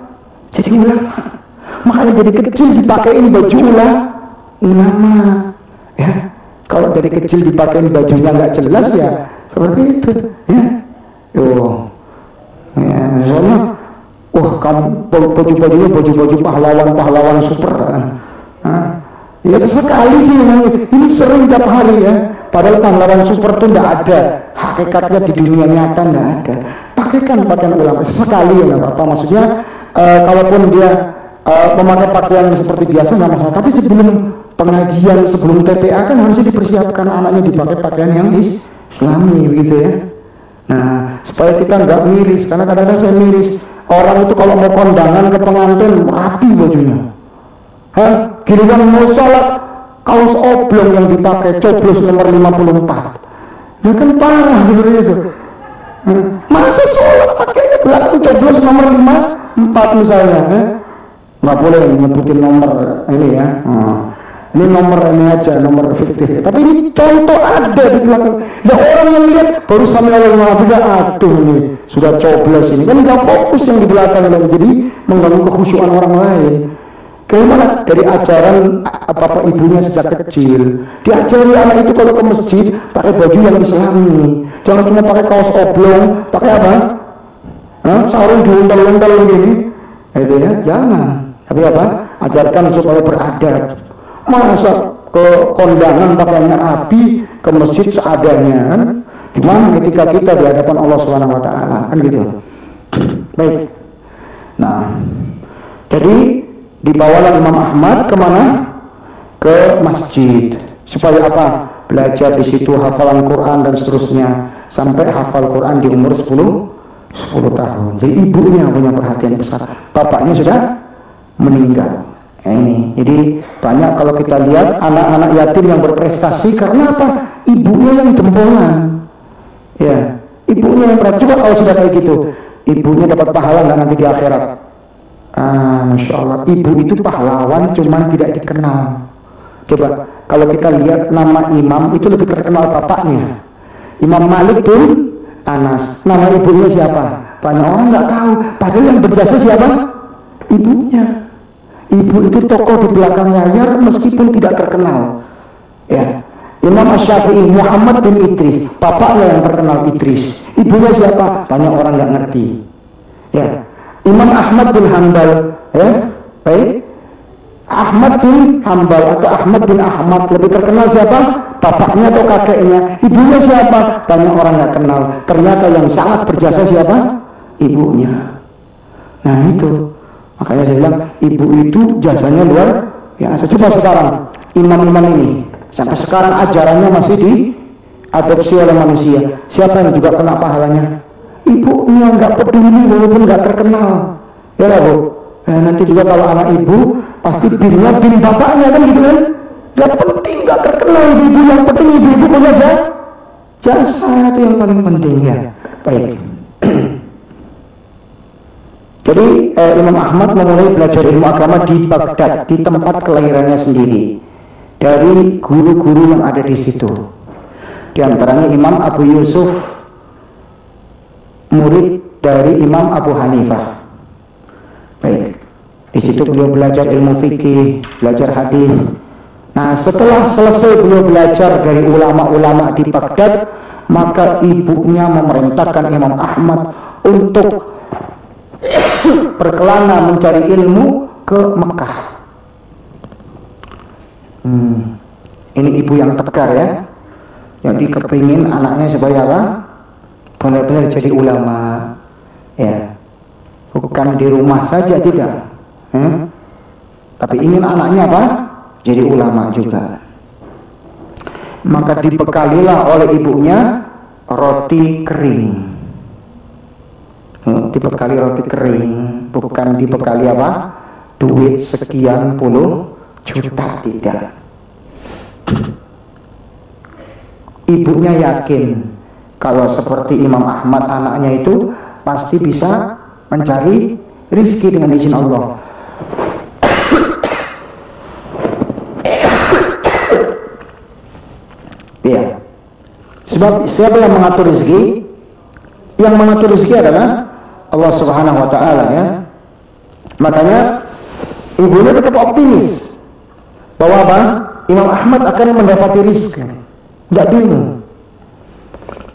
Jadi ulama. Makanya dari kecil dipakein baju ulama ya. Kalau dari kecil dipakein bajunya nggak jelas ya seperti itu ya. Soalnya kamu baju-bajunya baju-baju pahlawan super. Ya sesekali sih ini sering tiap hari ya. Padahal pahlawan super itu nggak ada hakikatnya di dunia nyata, nggak ada. Pakaikan pakaian ulama sesekali ya, nggak apa-apa. Maksudnya kalaupun dia memakai pakaian seperti biasa nggak masalah, tapi sebelum pengajian, sebelum TPA kan harusnya dipersiapkan anaknya dipakai pakaian yang islami gitu ya. Nah, supaya kita nggak miris, karena kadang-kadang saya miris orang itu kalau mau kondangan ke pengantin rapi bajunya. Giliran mau sholat kaos oblong yang dipakai coblos nomor 54. Ya kan parah sebenarnya itu. Masa sholat pakainya belakang coblos nomor 54 misalnya, nggak boleh nyebutin nomor ini ya. Ini nomor ini aja, nomor fiktif. Tapi ini contoh ada di belakang. Ya orang yang lihat baru sampai Allah aduh ini sudah coblos ini kan nggak fokus yang di belakang lagi, jadi mengganggu kekhusyuan orang lain. Bagaimana dari ajaran apa ibunya sejak kecil diajari anak itu kalau ke masjid pakai baju yang islami, jangan cuma pakai kaos oblong, pakai apa? Sarung diuntal-untal begini, itu ya, jangan. Tapi apa? Ajarkan supaya beradab. Masa ke kondangan pakainya rapi, ke masjid seadanya, kan? Gimana ketika kita di hadapan Allah Subhanahu Wa Taala, kan gitu. Baik. Nah, jadi dibawalah Imam Ahmad kemana? Ke masjid. Supaya apa? Belajar di situ hafalan Quran dan seterusnya sampai hafal Quran di umur 10 tahun. Jadi ibunya punya perhatian besar. Bapaknya sudah meninggal. Ini. Jadi banyak kalau kita lihat anak-anak yatim yang berprestasi karena apa? Ibunya yang jempolan. Ya, ibunya yang berat. Coba kalau sudah kayak gitu, ibunya dapat pahala nggak nanti di akhirat? Masya Allah, ibu itu pahlawan cuman tidak dikenal. Coba kalau kita lihat nama imam itu lebih terkenal bapaknya. Imam Malik bin Anas, nama ibunya siapa? Banyak orang nggak tahu. Padahal yang berjasa siapa? Ibunya. Ibu itu tokoh di belakang layar meskipun tidak terkenal. Ya. Imam Asy-Syafi'i Muhammad bin Idris, bapaknya yang terkenal Idris. Ibunya siapa? Banyak orang nggak ngerti. Ya. Imam Ahmad bin Hanbal, ya, baik. Ahmad bin Hanbal atau Ahmad bin Ahmad lebih terkenal siapa? Bapaknya atau kakeknya? Ibunya siapa? Banyak orang nggak kenal. Ternyata yang sangat berjasa siapa? Ibunya. Nah itu, makanya saya bilang ibu itu jasanya luar biasa. Coba sekarang imam-imam ini sampai sekarang ajarannya masih diadopsi oleh manusia. Siapa yang juga kena pahalanya? Ibunya nggak peduli walaupun nggak terkenal, ya lah Bu. Nanti juga kalau anak ibu pasti binnya bin bapaknya kan gitu kan? Nggak penting nggak terkenal ibu, yang penting ibu punya jasa itu yang paling penting ya. Baik. Jadi Imam Ahmad memulai belajar ilmu agama di Baghdad, di tempat kelahirannya sendiri, dari guru-guru yang ada di situ. Di antaranya Imam Abu Yusuf, murid dari Imam Abu Hanifah. Baik, di situ beliau belajar ilmu fikih, belajar hadis. Nah, setelah selesai beliau belajar dari ulama-ulama di Baghdad, maka ibunya memerintahkan Imam Ahmad untuk berkelana mencari ilmu ke Mekah. Ini ibu yang tegar ya, jadi kepingin anaknya supaya apa? Benar-benar jadi ulama, ya, bukan di rumah saja tidak, tapi ingin anaknya apa? Jadi ulama juga. Maka dibekalilah oleh ibunya roti kering. Dibekali roti kering, bukan dibekali apa? Duit sekian puluh juta, tidak. Ibunya yakin kalau seperti Imam Ahmad anaknya itu pasti bisa mencari rizki dengan izin Allah. Ya. Sebab siapa yang mengatur rizki? Yang mengatur rizki adalah Allah Subhanahu wa Ta'ala ya. Makanya ibunya tetap optimis bahwa apa? Imam Ahmad akan mendapati rizki. Tidak bingung.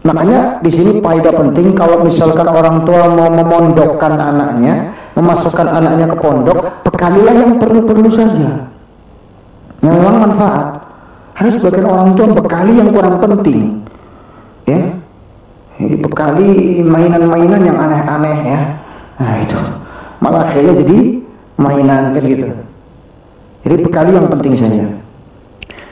Makanya di sini faedah penting kalau misalkan orang tua mau memondokkan anaknya, memasukkan anaknya ke pondok, bekalilah yang perlu-perlu saja, yang memang manfaat. Harus sebagian orang tua bekali yang kurang penting, ya. Dibekali mainan-mainan yang aneh-aneh ya. Nah itu malah akhirnya jadi mainan kan gitu. Jadi bekali yang penting saja.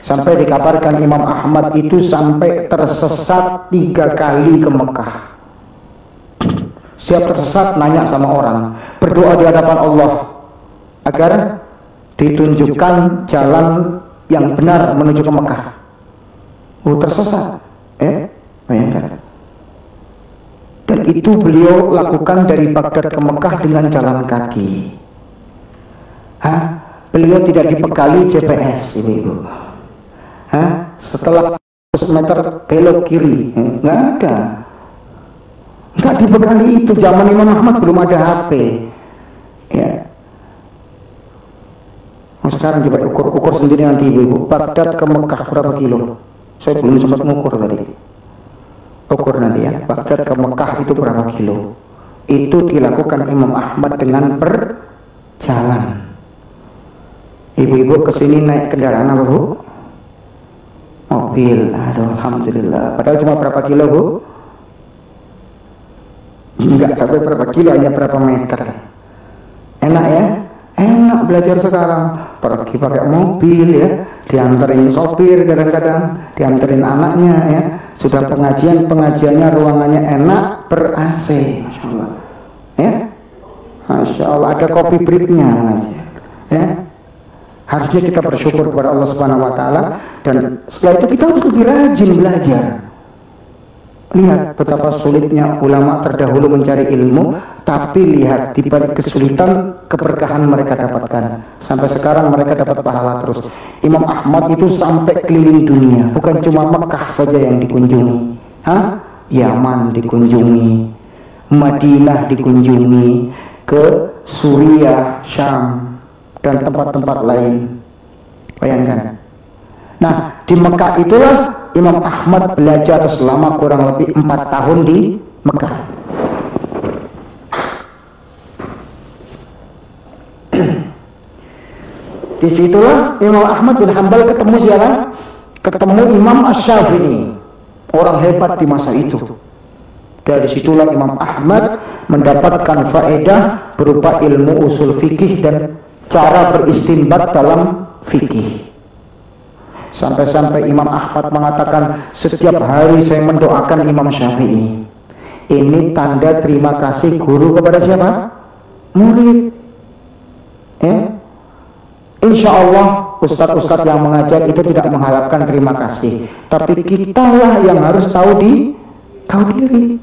Sampai dikabarkan Imam Ahmad itu sampai tersesat 3 kali ke Mekah. Siap tersesat nanya sama orang, berdoa di hadapan Allah agar ditunjukkan jalan yang benar menuju ke Mekah. Tersesat, Bayangkan. Dan itu beliau lakukan dari Baghdad ke Mekah dengan jalan kaki. Beliau tidak dibekali GPS, ibu-ibu. Setelah 100 meter belok kiri, nggak ada. Nggak dibekali itu. Zaman Imam Ahmad belum ada HP. Ya. Sekarang coba ukur sendiri nanti ibu-ibu. Baghdad ke Mekah berapa kilo? Saya belum sempat mengukur tadi. Ukur nanti ya. Baghdad ke Mekah itu berapa kilo? Itu dilakukan Imam Ahmad dengan berjalan. Ibu-ibu kesini naik kendaraan apa bu? Mobil. Aduh, alhamdulillah. Padahal cuma berapa kilo bu? Enggak sampai berapa kilo, hanya berapa meter. Enak ya? Enak belajar sekarang. Pergi pakai mobil ya, dianterin sopir kadang-kadang, dianterin anaknya ya. Sudah pengajiannya ruangannya enak, ber-AC, Masya Allah. Ya, Masya Allah, ada kopi breaknya mengajar. Ya, harusnya kita bersyukur kepada Allah Subhanahu Wa Taala, dan setelah itu kita harus lebih rajin belajar. Lihat betapa sulitnya ulama terdahulu mencari ilmu, tapi lihat di balik kesulitan keberkahan mereka dapatkan. Sampai sekarang mereka dapat pahala terus. Imam Ahmad itu sampai keliling dunia, bukan cuma Mekah saja yang dikunjungi. Yaman dikunjungi, Madinah dikunjungi, ke Suriah, Syam, dan tempat-tempat lain. Bayangkan. Nah, di Mekah itulah Imam Ahmad belajar selama kurang lebih 4 tahun di Mekah. Disitulah Imam Ahmad bin Hanbal ketemu siapa? Ketemu Imam Asy-Syafi'i, orang hebat di masa itu. Dari situlah Imam Ahmad mendapatkan faedah berupa ilmu usul fikih dan cara beristinbat dalam fikih. Sampai-sampai Imam Ahmad mengatakan, setiap hari saya mendoakan Imam Syafi'i. Ini tanda terima kasih guru kepada siapa? Murid. Insya Allah ustadz-ustadz yang mengajar itu tidak mengharapkan terima kasih, tapi kitalah yang harus tahu diri.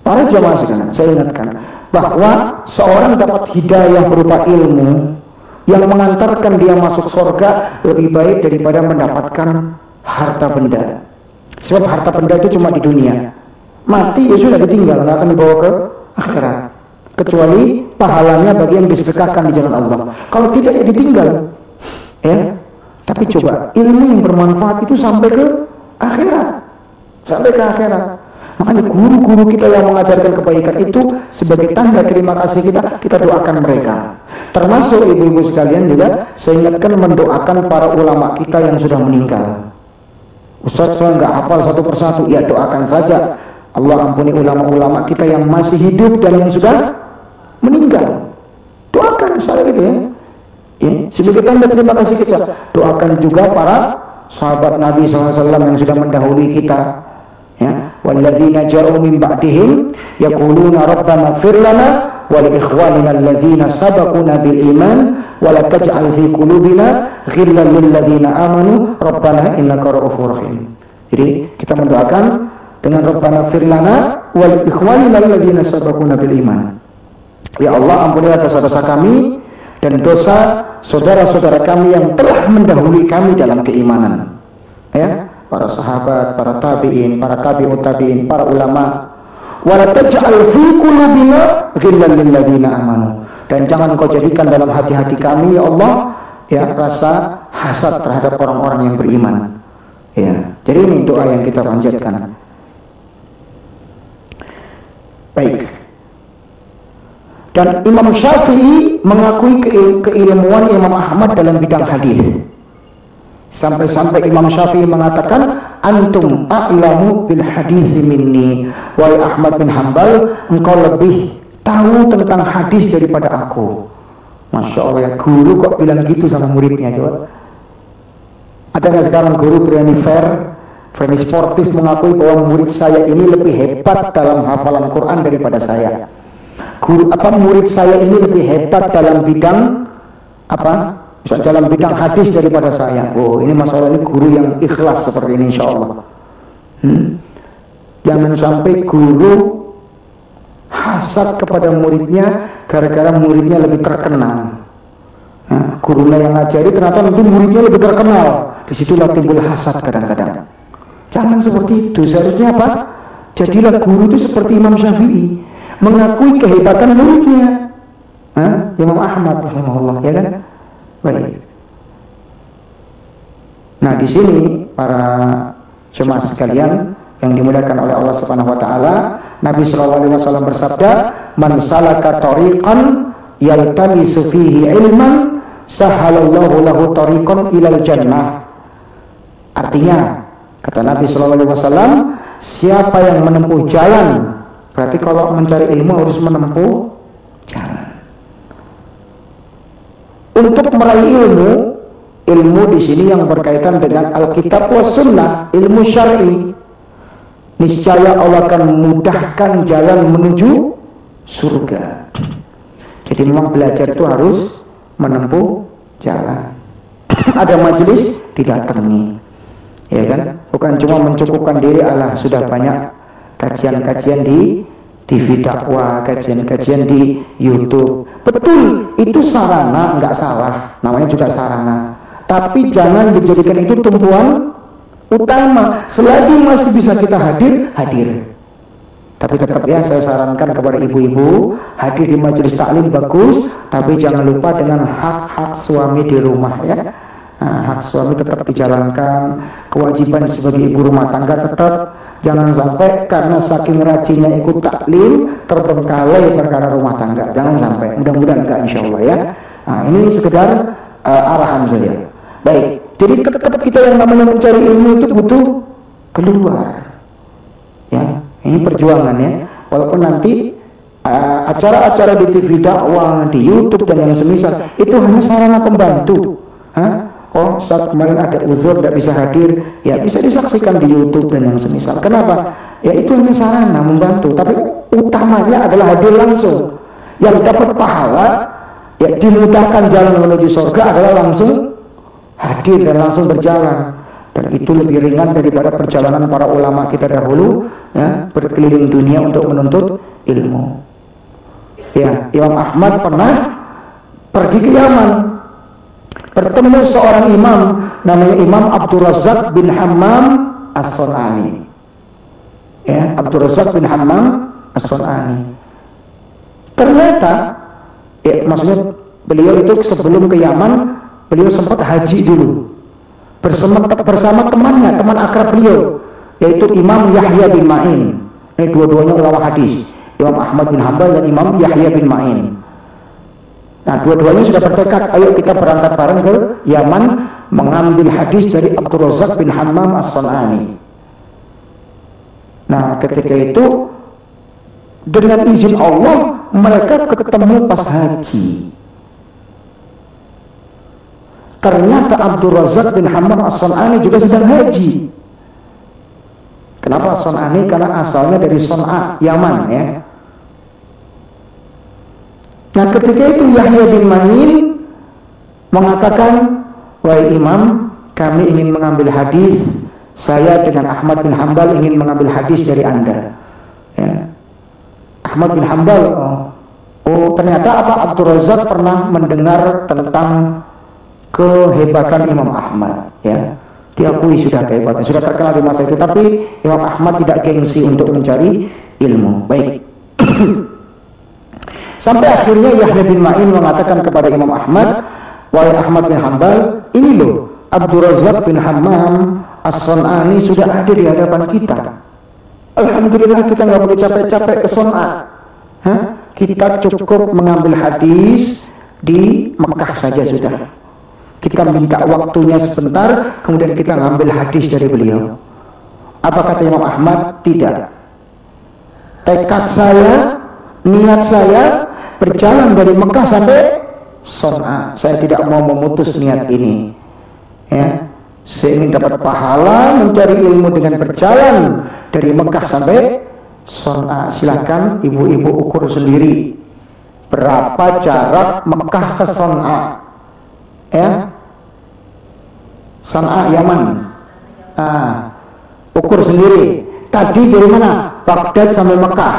Para jamaah sekalian, saya ingatkan bahwa seorang dapat hidayah berupa ilmu yang mengantarkan dia masuk surga lebih baik daripada mendapatkan harta benda. Sebab harta benda itu cuma di dunia. Mati ya sudah ditinggal, nggak akan dibawa ke akhirat. Kecuali pahalanya bagi yang disedekahkan di jalan Allah. Kalau tidak ya ditinggal. Ya. Tapi coba ilmu yang bermanfaat itu sampai ke akhirat. Sampai ke akhirat. Makanya guru-guru kita yang mengajarkan kebaikan itu sebagai tanda terima kasih kita doakan mereka. Termasuk ibu-ibu sekalian juga, saya ingatkan mendoakan para ulama kita yang sudah meninggal. Ustaz, saya nggak hafal satu persatu, ya doakan saja. Allah ampuni ulama-ulama kita yang masih hidup dan yang sudah meninggal. Doakan saya gitu ya. Sebagai tanda terima kasih kita. Doakan juga para sahabat Nabi SAW yang sudah mendahului kita. Ya, walladzina ja'u min ba'dihim yaquluna rabbana ighfir lana wa li ikhwanina alladzina sabaquna bil iman wa la taj'al fi qulubina ghillan lil ladzina amanu rabbana innaka ra'ufur rahim. Jadi kita mendoakan dengan rabbana ighfir lana wa li ikhwanina alladzina sabaquna bil iman. Ya Allah, ampunilah dosa-dosa kami dan dosa saudara-saudara kami yang telah mendahului kami dalam keimanan. Ya, para sahabat, para tabi'in, para tabi'ut tabi'in, para ulama. Wala taj'al fi qulubina ghillan lil ladzina amanu. Dan jangan kau jadikan dalam hati-hati kami ya Allah ya rasa hasad terhadap orang-orang yang beriman. Ya. Jadi ini doa yang kita panjatkan. Baik. Dan Imam Syafi'i mengakui keilmuan Imam Ahmad dalam bidang hadis. Sampai-sampai Imam Syafi'i mengatakan, antum a'lamu bil hadis minni. Wahai Ahmad bin Hanbal, engkau lebih tahu tentang hadis daripada aku. Masya Allah ya, guru kok bilang gitu sama muridnya. Coba ada nggak sekarang guru berani berani sportif mengakui bahwa murid saya ini lebih hebat dalam hafalan Quran daripada saya. Murid saya ini lebih hebat dalam bidang bisa dalam bidang hadis daripada saya. Oh, ini masalah ini guru yang ikhlas seperti ini insya Allah. Jangan sampai guru hasad kepada muridnya gara-gara muridnya lebih terkenal. Nah, gurunya yang ngajari ternyata nanti muridnya lebih terkenal. Disitulah timbul hasad kadang-kadang. Jangan seperti itu. Seharusnya apa? Jadilah guru itu seperti Imam Syafi'i, mengakui kehebatan muridnya. Imam Ahmad rahimahullah, ya kan? Baik. Nah, di sini para jemaah sekalian yang dimuliakan oleh Allah Subhanahu wa taala, Nabi sallallahu alaihi wasallam bersabda, "Man salaka tariqan yaltamisu fihi ilman, sahalallahu lahu tariqan ilal jannah." Artinya, kata Nabi sallallahu alaihi wasallam, siapa yang menempuh jalan, berarti kalau mencari ilmu harus menempuh jalan. Untuk meraih ilmu di sini yang berkaitan dengan Alkitab was Sunnah, ilmu syar'i, niscaya Allah akan memudahkan jalan menuju surga. Jadi memang belajar itu harus menempuh jalan. Ada majelis didatangi, ya kan? Bukan cuma mencukupkan diri, Allah sudah banyak kajian-kajian di TV dakwah, kajian-kajian di YouTube. Betul, itu sarana, enggak salah, namanya juga sarana. Tapi jangan dijadikan itu tumpuan utama. Selagi masih bisa kita hadir. Tapi tetap ya, saya sarankan kepada ibu-ibu, hadir di majelis taklim bagus, tapi jangan lupa dengan hak-hak suami di rumah ya. Hak suami tetap dijalankan, kewajiban sebagai ibu rumah tangga tetap. Jangan sampai karena saking rajinnya ikut taklim terbengkalai perkara rumah tangga. Jangan sampai, mudah-mudahan enggak insyaallah ya. Nah, ini sekedar arahan saja. Baik, jadi tetap kita yang namanya mencari ilmu itu butuh keluar. Ya, ini perjuangan ya. Walaupun nanti acara-acara di TV dakwah, di YouTube dan yang semisal itu hanya sarana pembantu. Oh, saat kemarin ada uzur tidak bisa hadir, ya bisa disaksikan di YouTube dan yang semisal. Kenapa? Ya itu hanya sarana membantu, tapi utamanya adalah hadir langsung. Yang dapat pahala, ya dimudahkan jalan menuju surga adalah langsung hadir dan langsung berjalan. Dan itu lebih ringan daripada perjalanan para ulama kita dahulu, ya, berkeliling dunia untuk menuntut ilmu. Ya, Imam Ahmad pernah pergi ke Yaman, bertemu seorang imam namanya Imam Abdul Razak bin Hammam As-Sun'ani. Ya, Abdul Razak bin Hammam As-Sun'ani. Ternyata, ya, maksudnya beliau itu sebelum ke Yaman, beliau sempat haji dulu bersama temannya, teman akrab beliau, yaitu Imam Yahya bin Ma'in. Ini dua-duanya ulama hadis, Imam Ahmad bin Hanbal dan Imam Yahya bin Ma'in. Nah, dua-duanya sudah bertekad, ayo kita berangkat bareng ke Yaman mengambil hadis dari Abdul Razak bin Hammam As-Sun'ani. Nah, ketika itu dengan izin Allah mereka ketemu pas haji. Ternyata Abdul Razak bin Hammam As-Sun'ani juga sedang haji. Kenapa As-Sun'ani? Karena asalnya dari Son'a, Yaman ya. Nah, ketika itu Yahya bin Ma'in mengatakan, "Wahai Imam, kami ingin mengambil hadis. Saya dengan Ahmad bin Hanbal ingin mengambil hadis dari Anda." Ya. Ahmad bin Hanbal, ternyata apa? Abdul Razak pernah mendengar tentang kehebatan Imam Ahmad. Ya, diakui sudah kehebatan, sudah terkenal di masa itu. Tapi Imam Ahmad tidak gengsi untuk mencari ilmu. Baik. Sampai akhirnya Yahya bin Ma'in mengatakan kepada Imam Ahmad, "Wahai Ahmad bin Hanbal, ini loh Abdul Razak bin Hammam As-Sun'ani sudah ada di hadapan kita. Alhamdulillah kita nggak perlu capek-capek ke Son'a. Kita cukup mengambil hadis di Mekah saja sudah. Kita minta waktunya sebentar, kemudian kita ngambil hadis dari beliau." Apa kata Imam Ahmad? Tidak. Tekad saya, niat saya berjalan dari Mekah sampai Son'a. Saya tidak mau memutus niat ini. Ya, saya ingin dapat pahala mencari ilmu dengan berjalan dari Mekah sampai Son'a. Silakan ibu-ibu ukur sendiri berapa jarak Mekah ke Son'a. ya, San'a Yaman. Ukur sendiri. Tadi dari mana? Baghdad sampai Mekah,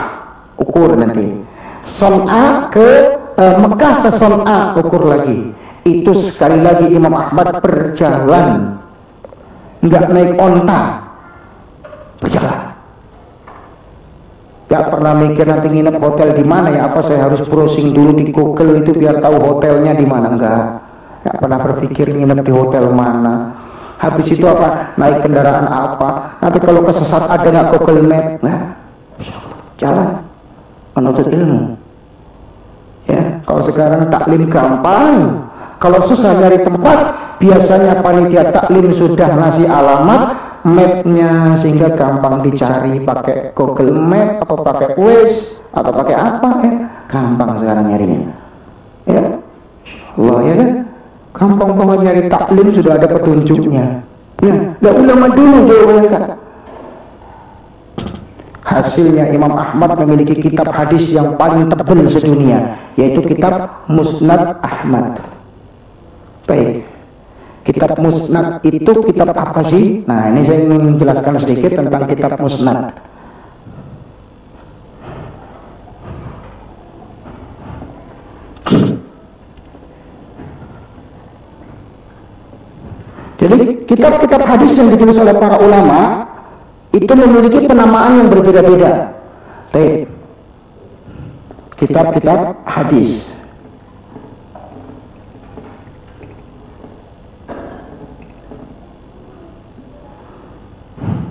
ukur nanti. San'a ke Mekah ke San'a, ukur lagi. Itu sekali lagi Imam Ahmad berjalan, nggak naik onta, berjalan. Gak pernah mikir nanti nginep hotel di mana ya, apa saya harus browsing dulu di Google itu biar tahu hotelnya di mana. Gak pernah berpikir nginep di hotel mana. Habis itu apa, naik kendaraan apa, nanti kalau kesesat ada nggak Google Map. Nah, jalan menuntut ilmu ya. Kalau sekarang taklim gampang, kalau susah nyari tempat biasanya panitia taklim sudah ngasih alamat mapnya sehingga gampang dicari pakai Google Map atau pakai Waze atau pakai apa ya, gampang sekarang nyarinya ya. Allah ya kan, gampang banget nyari taklim, sudah ada petunjuknya ya. Lah ulama dulu jawabannya kan. Hasilnya Imam Ahmad memiliki kitab hadis yang paling tebal sedunia, yaitu kitab Musnad Ahmad. Baik, kitab Musnad itu kitab apa sih? Nah, ini saya ingin menjelaskan sedikit tentang kitab Musnad. Jadi kitab-kitab hadis yang ditulis oleh para ulama itu memiliki penamaan yang berbeda-beda. Baik, kitab-kitab hadis.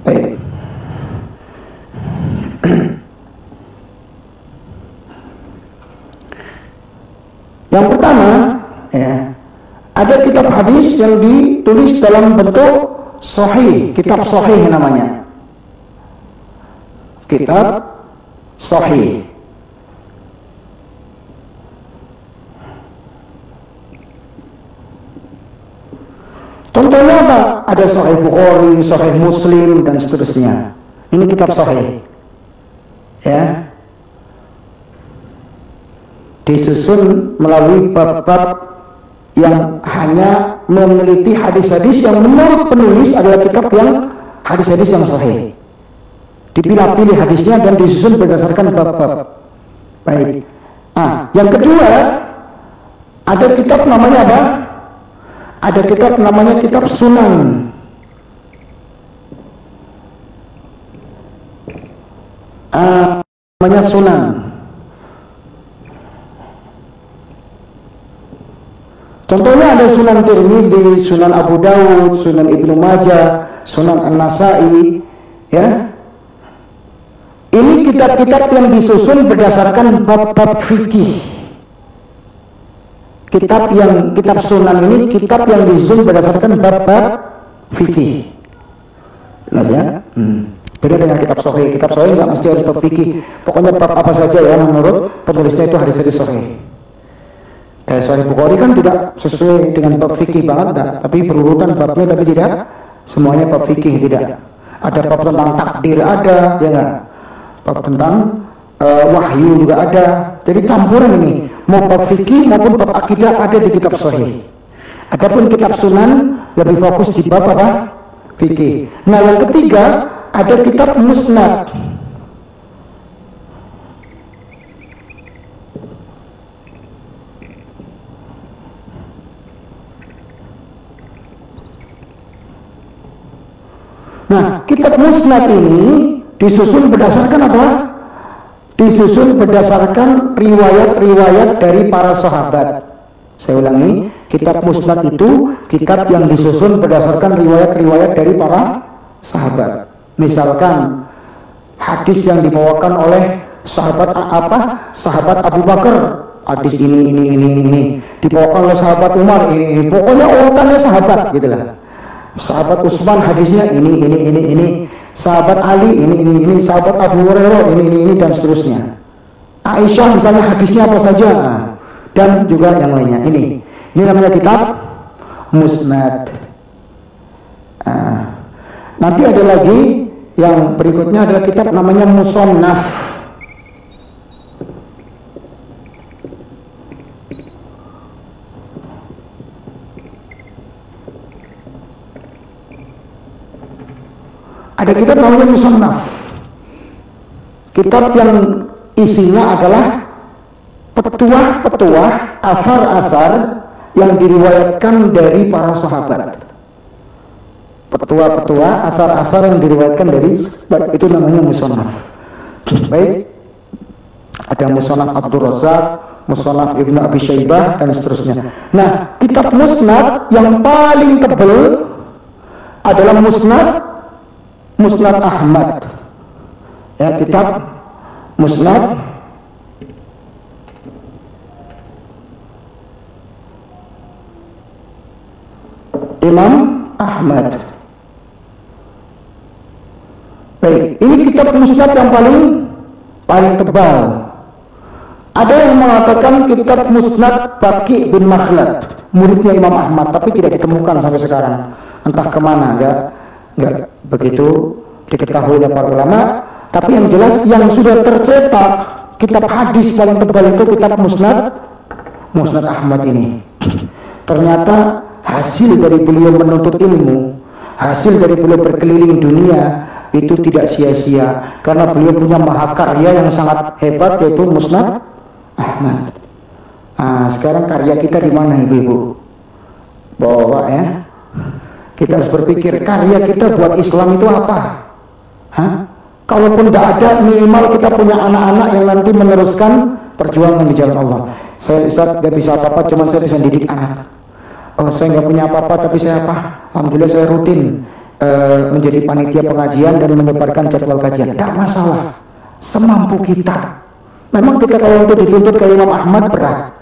Baik. Yang pertama, ya, ada kitab hadis yang ditulis dalam bentuk sahih, kitab sahih namanya. Kitab sahih. Contohnya apa? Ada Sahih Bukhari, Sahih Muslim dan seterusnya. Ini kitab sahih. Ya. Disusun melalui bab-bab yang hanya meneliti hadis-hadis yang menurut penulis adalah kitab yang hadis-hadis yang sahih. Dipilah-pilih hadisnya dan disusun berdasarkan bab-bab. Baik. Yang kedua, ada kitab namanya apa? Ada kitab namanya kitab Sunan. Namanya Sunan. Contohnya ada Sunan Tirmidzi, Sunan Abu Dawud, Sunan Ibnu Majah, Sunan An-Nasai, ya. Ini kitab-kitab yang disusun berdasarkan bab-bab fikih. Kitab Sunan ini kitab yang disusun berdasarkan bab-bab fikih. Jelas ya? Beda dengan kitab sahih. Kitab sahih nggak mesti harus bab fikih. Pokoknya bab apa saja ya menurut penulisnya itu hadis-hadis sahih. Sahih Bukhari kan tidak sesuai dengan bab fikih banget, tapi berurutan babnya, tapi tidak semuanya bab fikih, tidak. Ada bab tentang takdir ada, ya nggak? Bab tentang wahyu juga ada. Jadi campuran ini, mau bab fikih maupun bab akidah ada di kitab sahih. Adapun kitab Sunan lebih fokus di bab apa? Fikih. Nah, yang ketiga ada kitab Musnad. Nah, kitab Musnad ini disusun berdasarkan apa? Disusun berdasarkan riwayat-riwayat dari para sahabat. Saya ulangi, kitab Musnad itu kitab yang disusun berdasarkan riwayat-riwayat dari para sahabat. Misalkan hadis yang dibawakan oleh sahabat apa? Sahabat Abu Bakar, hadis ini dibawakan oleh sahabat Umar, ini. Pokoknya urutannya sahabat gitulah. Sahabat Utsman hadisnya ini. Sahabat Ali ini. Sahabat Abu Hurairah ini dan seterusnya. Aisyah misalnya hadisnya apa saja, dan juga yang lainnya. Ini namanya kitab Musnad. Nanti ada lagi yang berikutnya adalah kitab namanya Musannaf. Ada kitab namanya Musannaf. Kitab yang isinya adalah petuah-petuah, asar-asar yang diriwayatkan dari para sahabat. Petuah-petuah, asar-asar yang diriwayatkan dari sahabat, itu namanya Musannaf. Baik, ada Musannaf Abdul Razak, Musannaf Ibnu Abi Syaibah, dan seterusnya. Nah, kitab musnad yang paling tebal adalah Musnad Ahmad. Ya, kitab Musnad Imam Ahmad. Baik, ini kitab musnad yang paling tebal. Ada yang mengatakan kitab musnad Baqi bin Makhlad, muridnya Imam Ahmad, tapi tidak ditemukan sampai sekarang. Entah kemana, enggak begitu diketahui oleh para ulama. Tapi yang jelas yang sudah tercetak kitab hadis paling tebal itu kitab Musnad Ahmad ini. Ternyata hasil dari beliau menuntut ilmu, hasil dari beliau berkeliling dunia itu tidak sia-sia, karena beliau punya mahakarya yang sangat hebat, yaitu Musnad Ahmad. Sekarang karya kita di mana, ibu-ibu? Bawa ya. Kita harus berpikir karya kita buat Islam itu apa? Kalaupun tidak ada, minimal kita punya anak-anak yang nanti meneruskan perjuangan di jalan Allah. Saya Ustaz gak bisa apa-apa, cuma saya bisa didik anak. Oh, saya nggak punya apa-apa, tapi saya apa? Alhamdulillah saya rutin menjadi panitia pengajian dan menyebarkan jadwal kajian. Tidak masalah, semampu kita. Memang kita kalau untuk dituntut ke Imam Ahmad berat,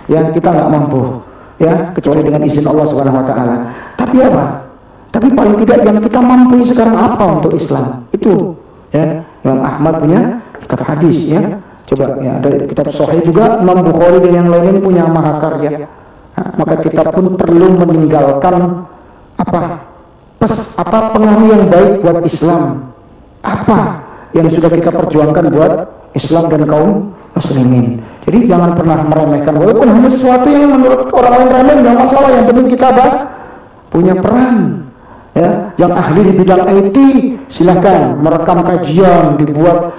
ya kita nggak mampu, ya kecuali dengan izin Allah Subhanahu Wa Taala. Tapi apa? Tapi paling tidak yang kita mampu sekarang apa untuk Islam? Itu, ya Imam Ahmad punya kitab hadis, ya. Coba ya ada kitab Sahih juga, Imam Bukhari dan yang lainnya punya mahakarya. Maka kita pun perlu meninggalkan pengaruh yang baik buat Islam, apa yang sudah kita perjuangkan buat Islam dan kaum muslimin. Jadi jangan pernah meremehkan, walaupun hanya sesuatu yang menurut orang lain remeh, nggak masalah. Yang penting kita punya peran, ya. Yang ahli di bidang IT silahkan merekam kajian, dibuat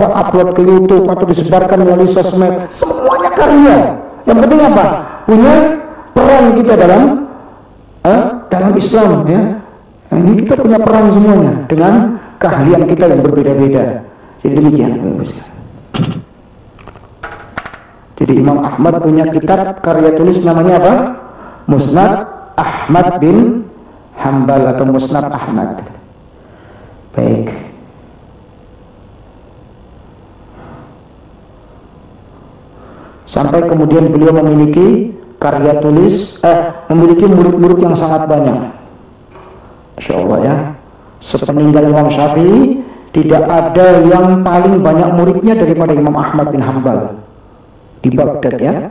upload ke YouTube atau disebarkan melalui sosmed, semuanya karya. Yang penting apa? Punya peran kita dalam Islam, ya. Ini kita punya peran semuanya dengan keahlian kita yang berbeda-beda. Jadi demikian. Jadi Imam Ahmad punya kitab karya tulis namanya apa? Musnad Ahmad bin Hanbal atau Musnad Ahmad. Baik. Sampai kemudian beliau memiliki karya tulis, memiliki murid-murid yang sangat banyak. Masya Allah, ya. Sepeninggal Imam Syafi'i tidak ada yang paling banyak muridnya daripada Imam Ahmad bin Hanbal di Baghdad, ya.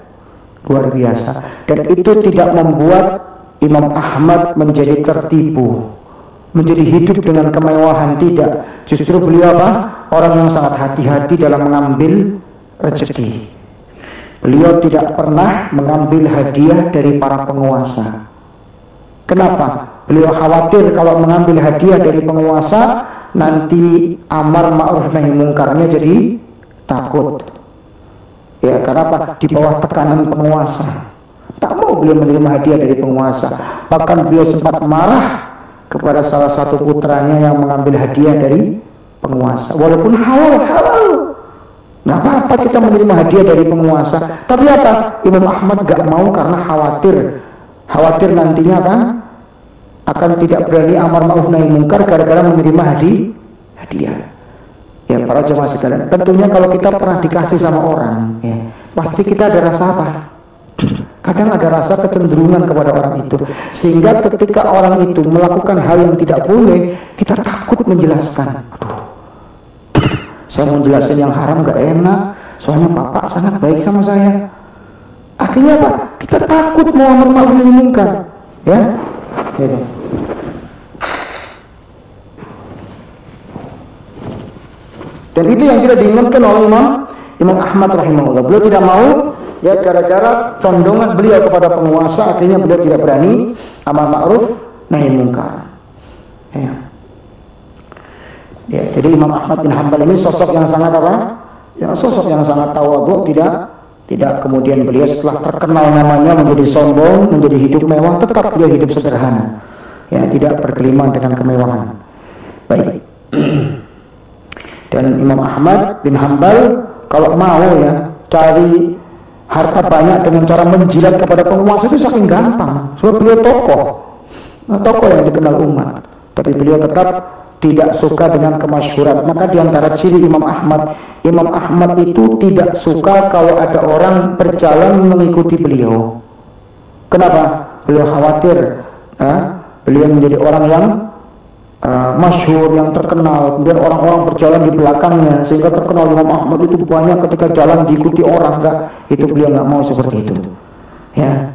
Luar biasa. Dan itu tidak membuat Imam Ahmad menjadi tertipu, menjadi hidup dengan kemewahan, tidak. Justru beliau orang yang sangat hati-hati dalam mengambil rezeki. Beliau tidak pernah mengambil hadiah dari para penguasa. Kenapa? Beliau khawatir kalau mengambil hadiah dari penguasa, nanti amar ma'ruf nahi mungkarnya jadi takut. Ya, karena apa? Di bawah tekanan penguasa. Tak mau beliau menerima hadiah dari penguasa. Bahkan beliau sempat marah kepada salah satu putranya yang mengambil hadiah dari penguasa. Walaupun halal. Nggak apa-apa kita menerima hadiah dari penguasa. Tapi apa? Imam Ahmad gak mau karena khawatir nantinya akan tidak berani amar ma'ruf nahi mungkar gara-gara menerima hadiah. Ya para jemaah sekalian, tentunya kalau kita pernah dikasih sama orang, ya, pasti kita ada rasa apa? Kadang ada rasa kecenderungan kepada orang itu, sehingga ketika orang itu melakukan hal yang tidak boleh, kita takut menjelaskan. Saya mau jelasin yang haram gak enak, soalnya bapak sangat baik sama saya. Akhirnya apa? Kita takut mau amar ma'ruf nahi mungkar, ya. Gitu. Dan itu yang tidak diingatkan oleh Imam Ahmad rahimahullah. Beliau tidak mau, ya, gara-gara condongan beliau kepada penguasa, akhirnya beliau tidak berani amar ma'ruf nahi mungkar. Ya. Ya, jadi Imam Ahmad bin Hanbal ini sosok yang sangat apa? Sosok yang sangat tawadhu, tidak kemudian beliau setelah terkenal namanya menjadi sombong, menjadi hidup mewah, tetap beliau hidup sederhana. Ya, tidak bergelimang dengan kemewahan. Baik. Dan Imam Ahmad bin Hanbal kalau mau ya cari harta banyak dengan cara menjilat kepada penguasa itu saking gampang. Sebab beliau tokoh yang dikenal umat. Tapi beliau tetap tidak suka dengan kemasyhuran. Maka diantara ciri Imam Ahmad itu tidak suka kalau ada orang berjalan mengikuti beliau. Kenapa? Beliau khawatir beliau menjadi orang yang masyhur, yang terkenal, kemudian orang-orang berjalan di belakangnya sehingga terkenal Imam Ahmad itu banyak ketika jalan diikuti orang. Itu beliau nggak mau seperti itu. Ya.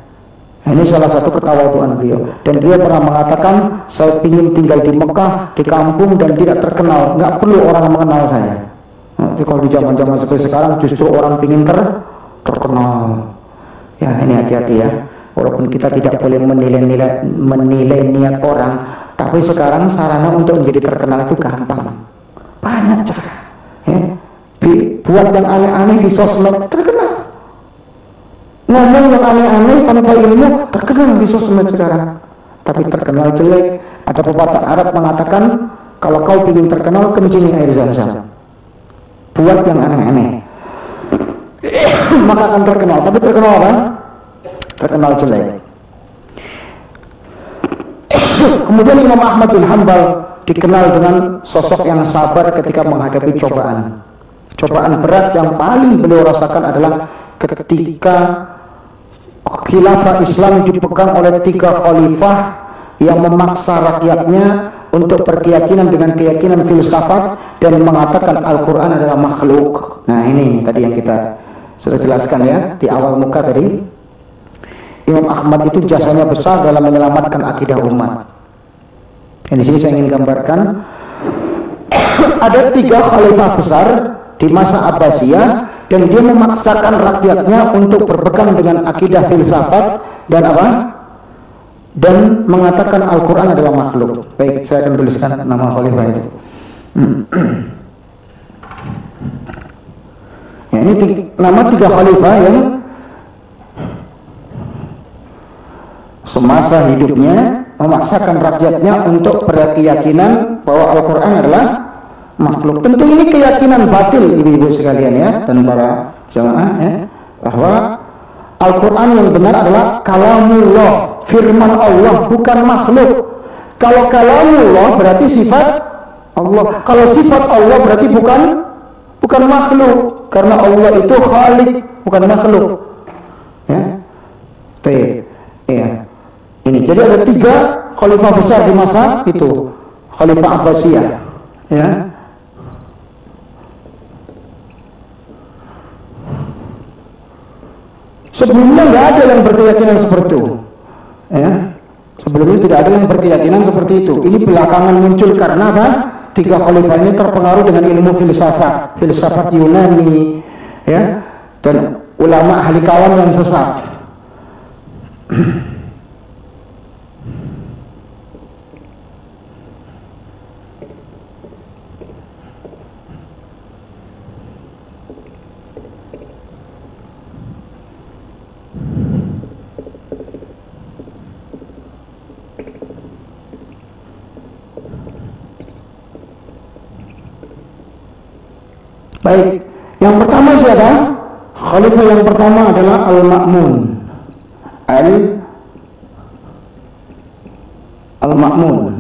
Ini salah satu ketawadhuan beliau. Dan beliau pernah mengatakan, saya ingin tinggal di Mekah, di kampung dan tidak terkenal. Nggak perlu orang mengenal saya. Jadi kalau di zaman-zaman seperti sekarang justru orang ingin terkenal. Ya, ini hati-hati ya. Walaupun kita tidak boleh menilai niat orang, tapi sekarang sarana untuk menjadi terkenal itu gampang. Banyak cara. Ya. Buat yang aneh-aneh di sosmed terkenal. Ngomong yang aneh-aneh tanpa ilmu terkenal di sosmed sekarang. Tapi terkenal jelek. Ada pepatah Arab mengatakan, kalau kau ingin terkenal, kencing air zam-zam. Buat yang aneh-aneh maka akan terkenal. Tapi terkenal apa? Terkenal jelek. Kemudian Imam Ahmad bin Hanbal dikenal dengan sosok yang sabar ketika menghadapi cobaan. Cobaan berat yang paling beliau rasakan adalah ketika khilafah Islam dipegang oleh 3 khalifah yang memaksa rakyatnya untuk berkeyakinan dengan keyakinan filsafat dan mengatakan Al-Quran adalah makhluk. Nah, ini tadi yang kita sudah jelaskan ya di awal muka tadi. Imam Ahmad itu jasanya besar dalam menyelamatkan akidah umat. Dan di sini saya ingin gambarkan ada 3 khalifah besar di masa Abbasiyah, dan dia memaksakan rakyatnya untuk berpegang dengan akidah filsafat dan apa? Dan mengatakan Al-Quran adalah makhluk. Baik, saya akan tuliskan nama khalifah itu. Ya, ini nama 3 khalifah yang semasa hidupnya memaksakan rakyatnya untuk berkeyakinan bahwa Al-Quran adalah makhluk. Tentu ini keyakinan batil ibu-ibu sekalian ya, dan para jamaah ya, bahwa Al-Quran yang benar adalah kalamullah, firman Allah, bukan makhluk. Kalau kalamullah berarti sifat Allah. Kalau sifat Allah berarti bukan makhluk, karena Allah itu khalik, bukan makhluk. Ya. Baik. Ya. Ini jadi ada 3 khalifah besar di masa itu, Khalifah Abbasiyah. Ya. Sebelumnya nggak ada yang berkeyakinan seperti itu, ya. Sebelumnya tidak ada yang berkeyakinan seperti itu. Ini belakangan muncul karena apa? 3 khalifah ini terpengaruh dengan ilmu filsafat Yunani, ya, dan ulama ahli kalam yang sesat. Baik, yang pertama siapa? Khalifah yang pertama adalah Al-Ma'mun. Al-Ma'mun.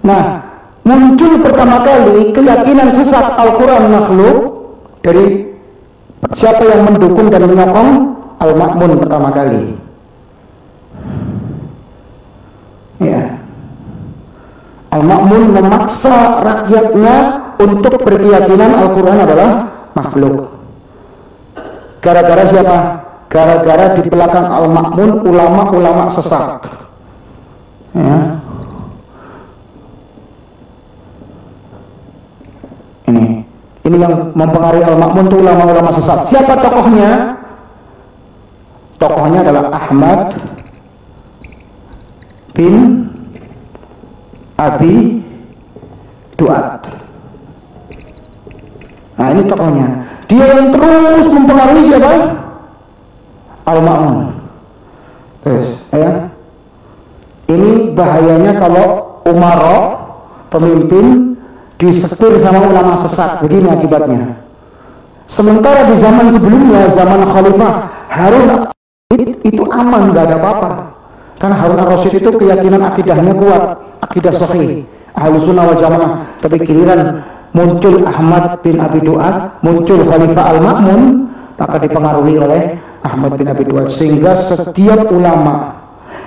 Nah, muncul pertama kali keyakinan sesat Al-Quran makhluk dari siapa yang mendukung dan menyokong Al-Ma'mun pertama kali. Ya. Al-Ma'mun memaksa rakyatnya untuk berkeyakinan Al-Quran adalah makhluk. Gara-gara siapa? Gara-gara di belakang Al-Ma'mun ulama-ulama sesat. Ya. Ini yang mempengaruhi Al-Ma'mun itu ulama-ulama sesat. Siapa tokohnya? Tokohnya adalah Ahmad bin Abi Duat. Nah ini tokohnya. Dia yang terus mempengaruhi siapa? Al-Ma'mun. Terus, ya. Ini bahayanya kalau umara, pemimpin, disetir sama ulama sesat. Begini akibatnya. Sementara di zaman sebelumnya, zaman Khalifah Harun itu aman, nggak ada apa-apa. Karena Harun ar-Rasyid itu keyakinan akidahnya kuat, akidah sahih, Ahlus Sunnah wal Jamaah. Tapi giliran muncul Ahmad bin Abi Duat, muncul Khalifah Al-Ma'mun, maka dipengaruhi oleh Ahmad bin Abi Duat, sehingga setiap ulama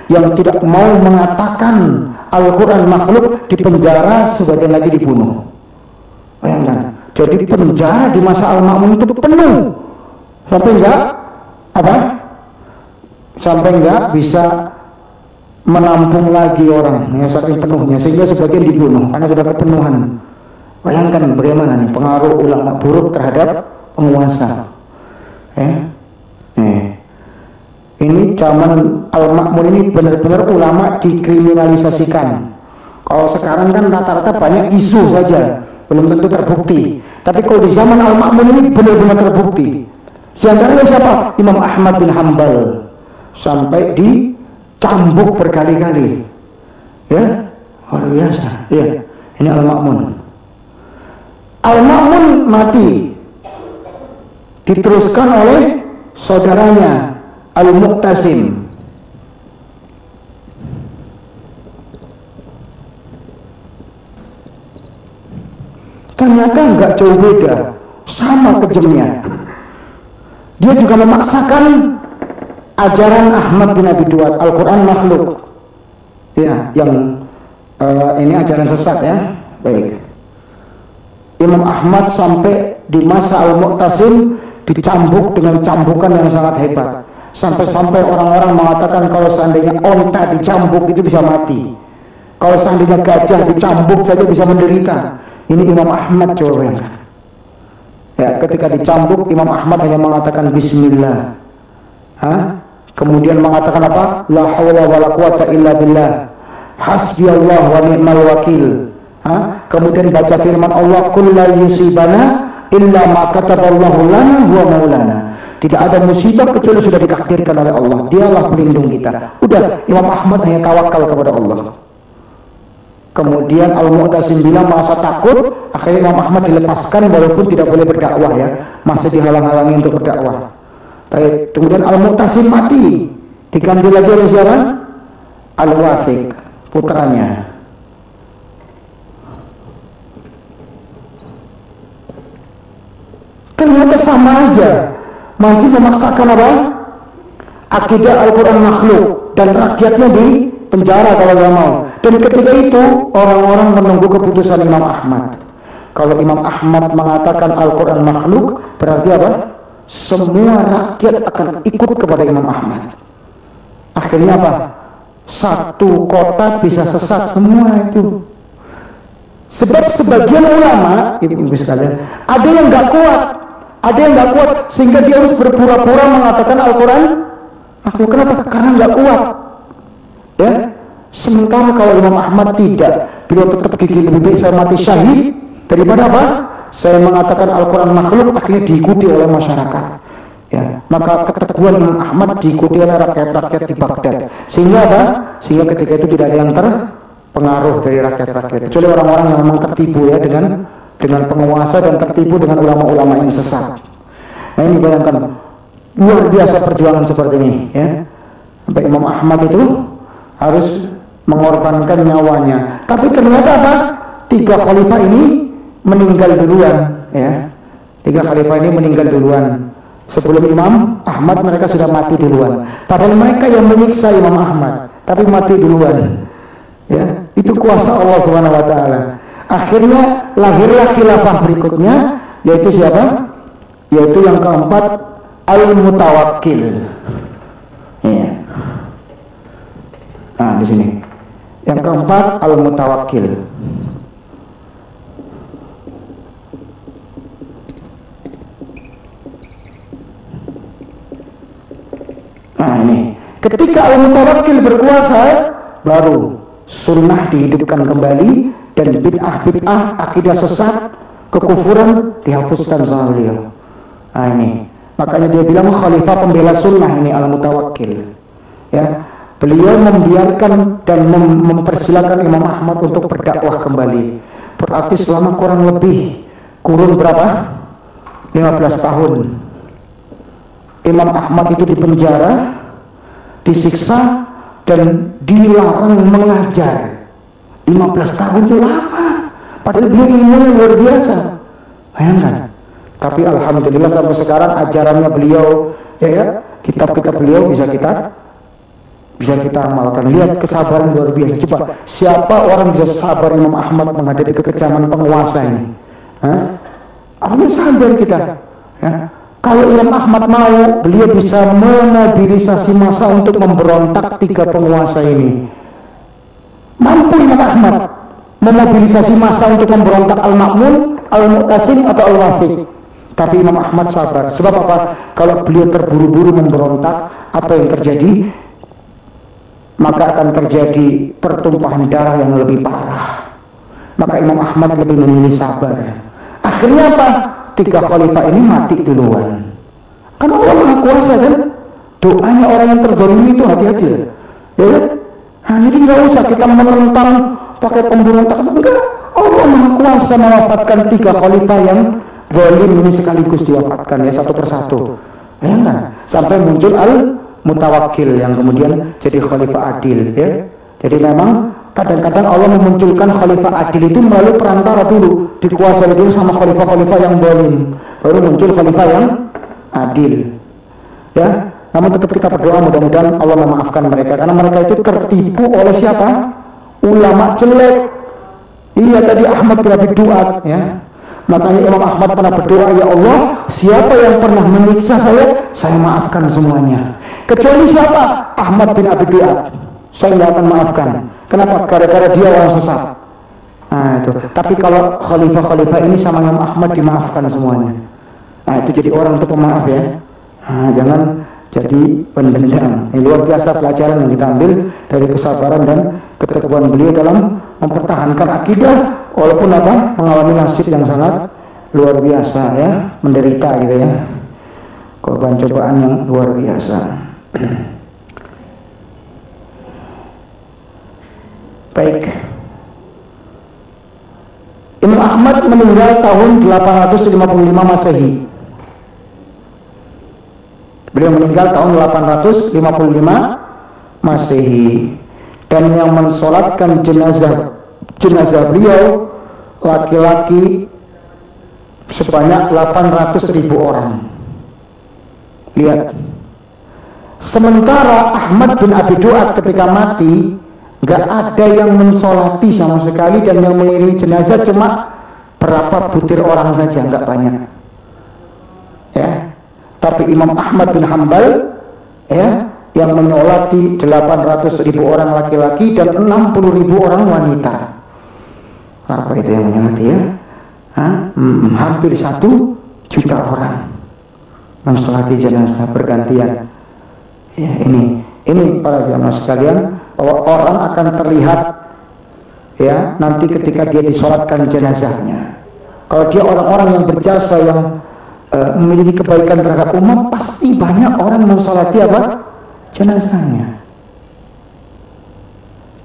yang tidak mau mengatakan Al-Quran makhluk dipenjara, sebagian lagi dibunuh. Bayangkan, jadi penjara di masa Al-Ma'mun itu penuh sampai enggak apa? Sampai enggak bisa menampung lagi orang, ya, saking penuhnya, sehingga sebagian dibunuh karena sudah kepenuhan. Bayangkan bagaimana nih pengaruh ulama buruk terhadap penguasa. Ini zaman Al-Ma'mun ini benar-benar ulama dikriminalisasikan. Kalau sekarang kan rata-rata banyak isu saja, belum tentu terbukti. Tapi kalau di zaman Al-Ma'mun ini benar-benar terbukti. Di antaranya siapa? Imam Ahmad bin Hanbal sampai dicambuk berkali-kali. Ya, luar biasa. Ya, ini Al-Ma'mun. Al-Ma'mun mati, diteruskan oleh saudaranya Al-Mu'tasim. Ternyata enggak jauh beda, sama kejamnya. Dia juga memaksakan ajaran Ahmad bin Abi Duat, Al-Quran makhluk. Ya, yang ini ajaran sesat ya. Baik. Imam Ahmad sampai di masa Al-Mu'tasim dicambuk dengan cambukan yang sangat hebat. Sampai-sampai orang-orang mengatakan kalau seandainya onta dicambuk itu bisa mati. Kalau seandainya gajah dicambuk saja bisa menderita. Ini Imam Ahmad jawabannya. Ya, ketika dicambuk Imam Ahmad hanya mengatakan Bismillah. Kemudian mengatakan apa? La haula wala quwata illa billah. Hasbiyallah wa ni'mal wakil. Kemudian baca firman Allah, "Qul la yusibana illa ma kataballahu lana huwa maulana." Tidak ada musibah kecuali sudah ditakdirkan oleh Allah. Dialah pelindung kita. Udah, Imam Ahmad hanya tawakal kepada Allah. Kemudian Al-Mu'tasim bilang merasa takut, akhirnya Imam Ahmad dilepaskan walaupun tidak boleh berdakwah ya, masih dihalang-halangi untuk berdakwah. Kemudian Al-Mu'tasim mati, diganti lagi oleh siapa? Al-Wathiq, putranya. Ternyata sama aja, masih memaksakan apa? Akidah Al-Quran makhluk, dan rakyatnya di penjara kalau nggak mau. Dan ketika itu orang-orang menunggu keputusan Imam Ahmad. Kalau Imam Ahmad mengatakan Al-Quran makhluk, berarti apa? Semua rakyat akan ikut kepada Imam Ahmad. Akhirnya apa? Satu kota bisa sesat semua itu. Sebab sebagian ulama, ibu-ibu sekalian, ada yang nggak kuat. Ada yang nggak kuat sehingga dia harus berpura-pura mengatakan Al-Quran makhluk. Kenapa? Karena nggak kuat. Ya. Sementara kalau Imam Ahmad tidak, beliau tetap gigih, lebih baik saya mati syahid daripada apa? Saya mengatakan Al-Quran makhluk, akhirnya diikuti oleh masyarakat. Ya. Maka keteguhan Imam Ahmad diikuti oleh rakyat-rakyat di Baghdad. Sehingga apa? Sehingga ketika itu tidak ada yang terpengaruh dari rakyat-rakyat. Kecuali orang-orang yang memang tertipu ya dengan penguasa dan tertipu dengan ulama-ulama yang sesat. Nah ini bayangkan luar biasa perjuangan seperti ini ya. Sampai Imam Ahmad itu harus mengorbankan nyawanya. Tapi ternyata apa? 3 khalifah ini meninggal duluan ya. 3 khalifah ini meninggal duluan. Sebelum Imam Ahmad mereka sudah mati duluan. Padahal mereka yang menyiksa Imam Ahmad, tapi mati duluan. Ya, itu kuasa Allah Subhanahu wa taala. Akhirnya lahirlah khilafah berikutnya, yaitu siapa? Yaitu yang keempat, Al-Mutawakkil. Ya. Nah, di sini. Yang keempat, Al-Mutawakkil. Nah, ini. Ketika Al-Mutawakkil berkuasa, baru sunnah dihidupkan kembali dan bid'ah, akidah sesat, kekufuran dihapuskan sama beliau. Nah ini, makanya dia bilang khalifah pembela sunnah ini Al-Mutawakkil. Ya, beliau membiarkan dan mempersilakan Imam Ahmad untuk berdakwah kembali. Berarti selama kurang lebih kurun berapa? 15 tahun. Imam Ahmad itu dipenjara, disiksa, dan dilarang mengajar. 15 tahun itu lama. Padahal beliau ilmunya luar biasa. Bayangkan. Tapi alhamdulillah sampai sekarang ajarannya beliau, ya, kitab-kitab beliau bisa kita amalkan. Lihat kesabaran luar biasa. Coba, siapa orang bisa sabar Imam Ahmad menghadapi kekejaman penguasa ini? Apakah sadar kita? Ya. Kalau Imam Ahmad mau, beliau bisa memobilisasi massa untuk memberontak 3 penguasa ini. Mampu Imam Ahmad memobilisasi massa untuk memberontak Al-Ma'mun, Al-Mu'tasim atau Al-Wasik. Tapi Imam Ahmad sabar. Sebab apa? Kalau beliau terburu-buru memberontak, apa yang terjadi? Maka akan terjadi pertumpahan darah yang lebih parah. Maka Imam Ahmad lebih memilih sabar. Akhirnya apa? 3 khalifah ini mati duluan. Karena Allah Maha Kuasa kan? Doanya orang yang terzalimi itu hati-hati. Ya kan? Nah, jadi nggak usah kita menentang pakai pemberontakan. Enggak. Allah Maha Kuasa mewafatkan 3 khalifah yang zalim ini sekaligus diwafatkan ya, satu persatu. Ya kan? Sampai muncul Al-Mutawakkil yang kemudian jadi khalifah adil ya. Jadi memang kadang-kadang Allah memunculkan khalifah adil itu melalui perantara dulu, dikuasai dulu sama khalifah-khalifah yang zalim, baru muncul khalifah yang adil. Ya, namun tetap kita berdoa mudah-mudahan Allah memaafkan mereka, karena mereka itu tertipu oleh siapa? Ulama jelek. Iya, tadi Ahmad bin Abi Duat ya. Makanya Imam Ahmad pernah berdoa, ya Allah, siapa yang pernah menyiksa saya maafkan semuanya. Kecuali siapa? Ahmad bin Abi Duat. Saya tidak akan maafkan. Kenapa? Gara-gara dia orang sesat. Nah itu. Tapi kalau khalifah-khalifah ini sama Imam Ahmad dimaafkan semuanya. Nah itu jadi orang untuk pemaaf ya. Nah, jangan jadi pendendam. Ini luar biasa pelajaran yang kita ambil dari kesabaran dan keteguhan beliau dalam mempertahankan akidah walaupun apa? Mengalami nasib yang sangat luar biasa ya, menderita gitu ya. Korban cobaan yang luar biasa. Baik. Imam Ahmad meninggal tahun 855 Masehi. Beliau meninggal tahun 855 Masehi. Dan yang mensolatkan jenazah beliau laki-laki sebanyak 800.000 orang. Lihat. Sementara Ahmad bin Abi Duat ketika mati, gak ada yang mensolati sama sekali, dan yang mengiringi jenazah cuma berapa butir orang saja, gak banyak ya. Tapi Imam Ahmad bin Hanbal ya, yang menyolati 800.000 orang laki-laki dan 60.000 orang wanita. Apa itu yang menyolati ya? Hampir 1 juta orang mensolati jenazah bergantian ya. Ini para jamaah sekalian, bahwa orang akan terlihat ya nanti ketika dia disolatkan jenazahnya. Kalau dia orang-orang yang berjasa, yang memiliki kebaikan terhadap umat, pasti banyak orang mensolati apa? Jenazahnya.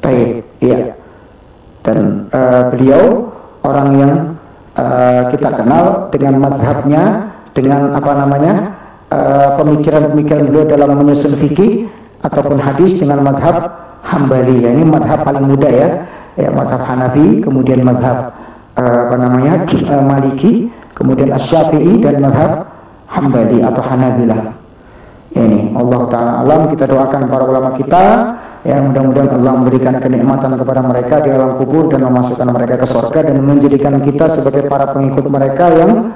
Baik, iya. Dan beliau orang yang kita kenal dengan madhabnya, dengan apa namanya pemikiran-pemikiran beliau dalam menyusun fikih ataupun hadis dengan madhab Hambali. Ya, ini madhab paling muda ya, madhab Hanafi, kemudian madhab Maliki, kemudian Asy-Syafi'i, dan madhab Hambali atau Hanabilah. Ya, ini Allah Ta'ala alam. Kita doakan para ulama kita ya, mudah-mudahan Allah memberikan kenikmatan kepada mereka di alam kubur dan memasukkan mereka ke surga, dan menjadikan kita sebagai para pengikut mereka yang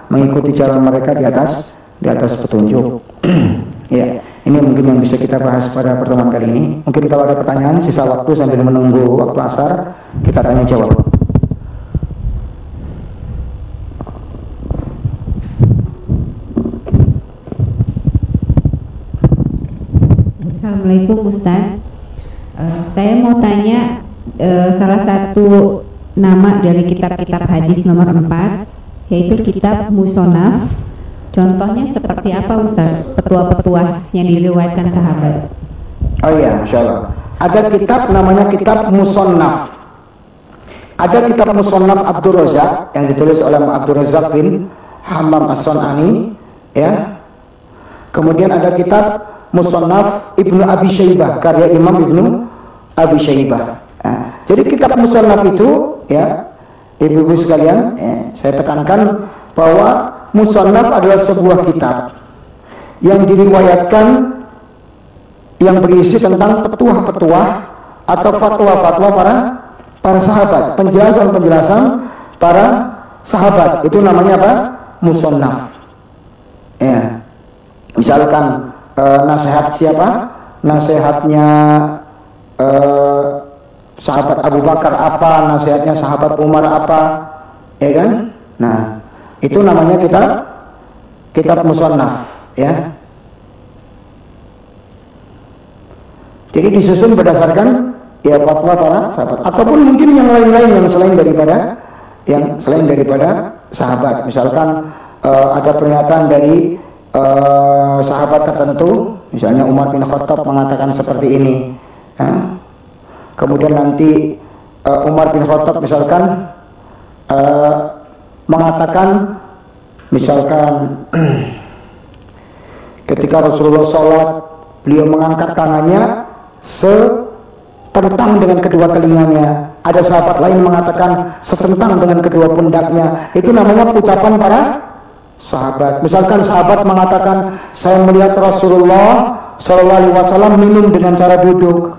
mengikuti jalan mereka di atas petunjuk. Ya, ini mungkin yang bisa kita bahas pada pertemuan kali ini. Mungkin kalau ada pertanyaan, sisa waktu sambil menunggu waktu asar, kita tanya jawab. Assalamualaikum Ustaz. Saya mau tanya salah satu nama dari kitab-kitab hadis nomor 4 yaitu kitab Musonaf. Contohnya seperti apa Ustaz? Petua-petua yang diriwayatkan sahabat. Oh iya, Masya Allah. Ada kitab namanya kitab Musonaf. Ada kitab Musonaf Abdul Razak yang ditulis oleh Abdul Razak bin Hammam As-Sun'ani, ya. Kemudian ada kitab Musonaf Ibnu Abi Syaibah karya Imam Ibnu Abi Syaibah. Nah, jadi kitab Musonaf itu, ya, ibu-ibu sekalian, saya tekankan bahwa Musonaf adalah sebuah kitab yang diriwayatkan yang berisi tentang petuah-petuah atau fatwa-fatwa para sahabat, penjelasan-penjelasan para sahabat. Itu namanya apa? Musonaf. Ya. Misalkan nasihat siapa? Nasihatnya sahabat Abu Bakar apa? Nasihatnya sahabat Umar apa? Ya kan? Nah, itu namanya kitab Musonaf, ya. Jadi disusun berdasarkan ya fatwa para sahabat, ataupun mungkin yang lain-lain yang selain daripada sahabat. Misalkan ada pernyataan dari sahabat tertentu, misalnya Umar bin Khattab mengatakan seperti ini, ya. Kemudian nanti Umar bin Khattab misalkan mengatakan, misalkan ketika Rasulullah sholat, beliau mengangkat tangannya setentang dengan kedua telinganya. Ada sahabat lain mengatakan setentang dengan kedua pundaknya. Itu namanya ucapan para sahabat. Misalkan sahabat mengatakan, saya melihat Rasulullah SAW minum dengan cara duduk,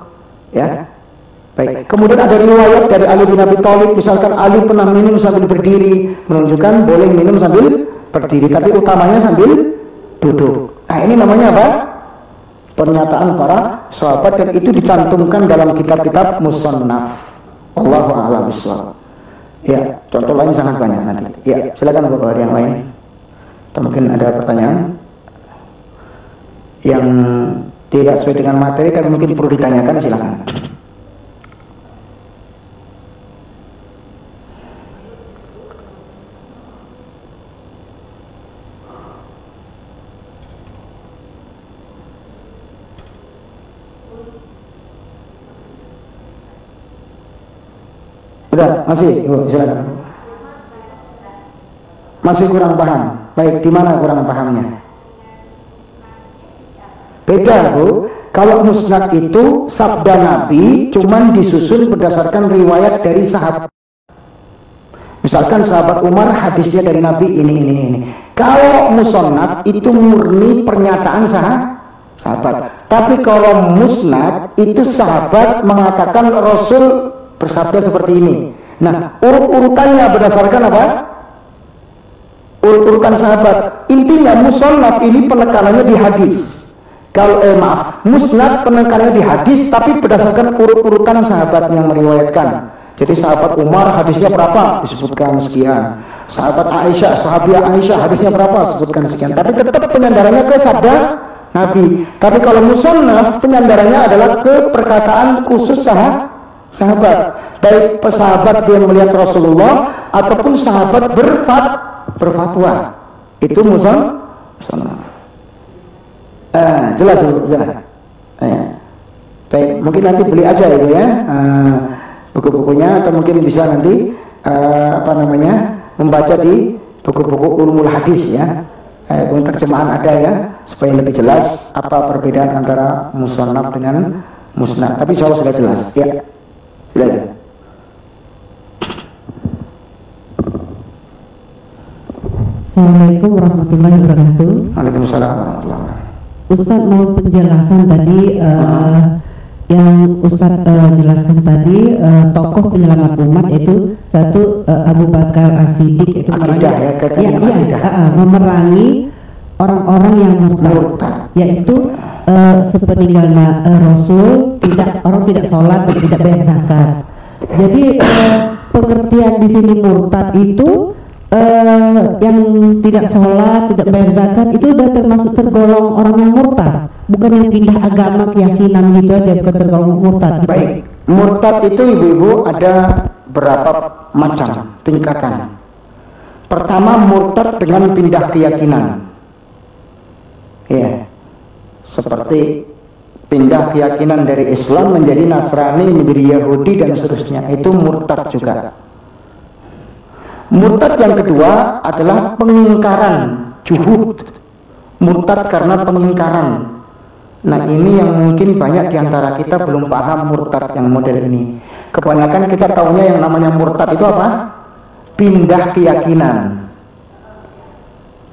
ya. Baik. Kemudian ada riwayat dari Ali bin Abi Thalib, misalkan Ali pernah minum sambil berdiri, menunjukkan boleh minum sambil berdiri, tapi utamanya sambil duduk. Nah, ini namanya apa? Pernyataan para sahabat, dan itu dicantumkan dalam kitab-kitab Musannaf. Allahu a'lam bishawab. Ya, contoh lain sangat banyak nanti. Ya, silakan Bapak, ada yang lain. Atau mungkin ada pertanyaan yang tidak sesuai dengan materi tapi mungkin perlu ditanyakan, silakan. Udah, masih, Ibu, silakan. Masih kurang paham. Baik, di mana kurang pahamnya? Beda, Bu. Kalau musnad itu sabda Nabi cuman disusun berdasarkan riwayat dari sahabat. Misalkan sahabat Umar hadisnya dari Nabi ini. Kalau musannad itu murni pernyataan sahabat. Tapi kalau musnad itu sahabat mengatakan Rasul bersabda seperti ini. Nah, urut-urutannya berdasarkan apa? Urut-urutan sahabat. Intinya musannad ini penekanannya di hadis. Kalau musnad penekanannya di hadis, tapi berdasarkan urut-urutan sahabat yang meriwayatkan. Jadi sahabat Umar hadisnya berapa? Disebutkan sekian. Sahabat Aisyah, sahabiah Aisyah hadisnya berapa? Disebutkan sekian. Tapi tetap penyandarannya ke sabda Nabi. Tapi kalau musannad penyandarannya adalah ke perkataan khusus sahabat, baik pesahabat dia melihat Rasulullah ataupun sahabat berfatwa. Itu musannaf. Jelas. Baik, mungkin nanti beli aja Ibu, ya, buku-bukunya, atau mungkin bisa nanti membaca di buku-buku ulumul hadis, ya. Untuk terjemahan ada, ya, supaya lebih jelas apa perbedaan antara musannaf dengan musnad. Tapi insya Allah sudah jelas, ya. Silakan. Assalamualaikum warahmatullahi wabarakatuh. Waalaikumsalam warahmatullahi wabarakatuh. Ustaz mau penjelasan tadi yang Ustaz jelaskan tadi, tokoh penyelamat umat yaitu satu Abu Bakar As-Siddiq, itu memerangi orang-orang yang murtad, yaitu sepeninggalnya Rasul orang tidak sholat dan tidak bayar zakat. Jadi pengertian di sini murtad itu yang tidak sholat, tidak bayar zakat itu udah termasuk tergolong orang yang murtad, bukan yang pindah agama keyakinan gitu aja, bukan tergolong murtad gitu. Baik, murtad itu ibu-ibu ada berapa macam tingkatan. Pertama, murtad dengan pindah keyakinan, ya, seperti pindah keyakinan dari Islam menjadi Nasrani, menjadi Yahudi dan seterusnya, itu murtad juga. Murtad yang kedua adalah pengingkaran, juhud. Murtad karena pengingkaran. Nah, ini yang mungkin banyak diantara kita belum paham murtad yang model ini. Kebanyakan kita taunya yang namanya murtad itu apa? Pindah keyakinan.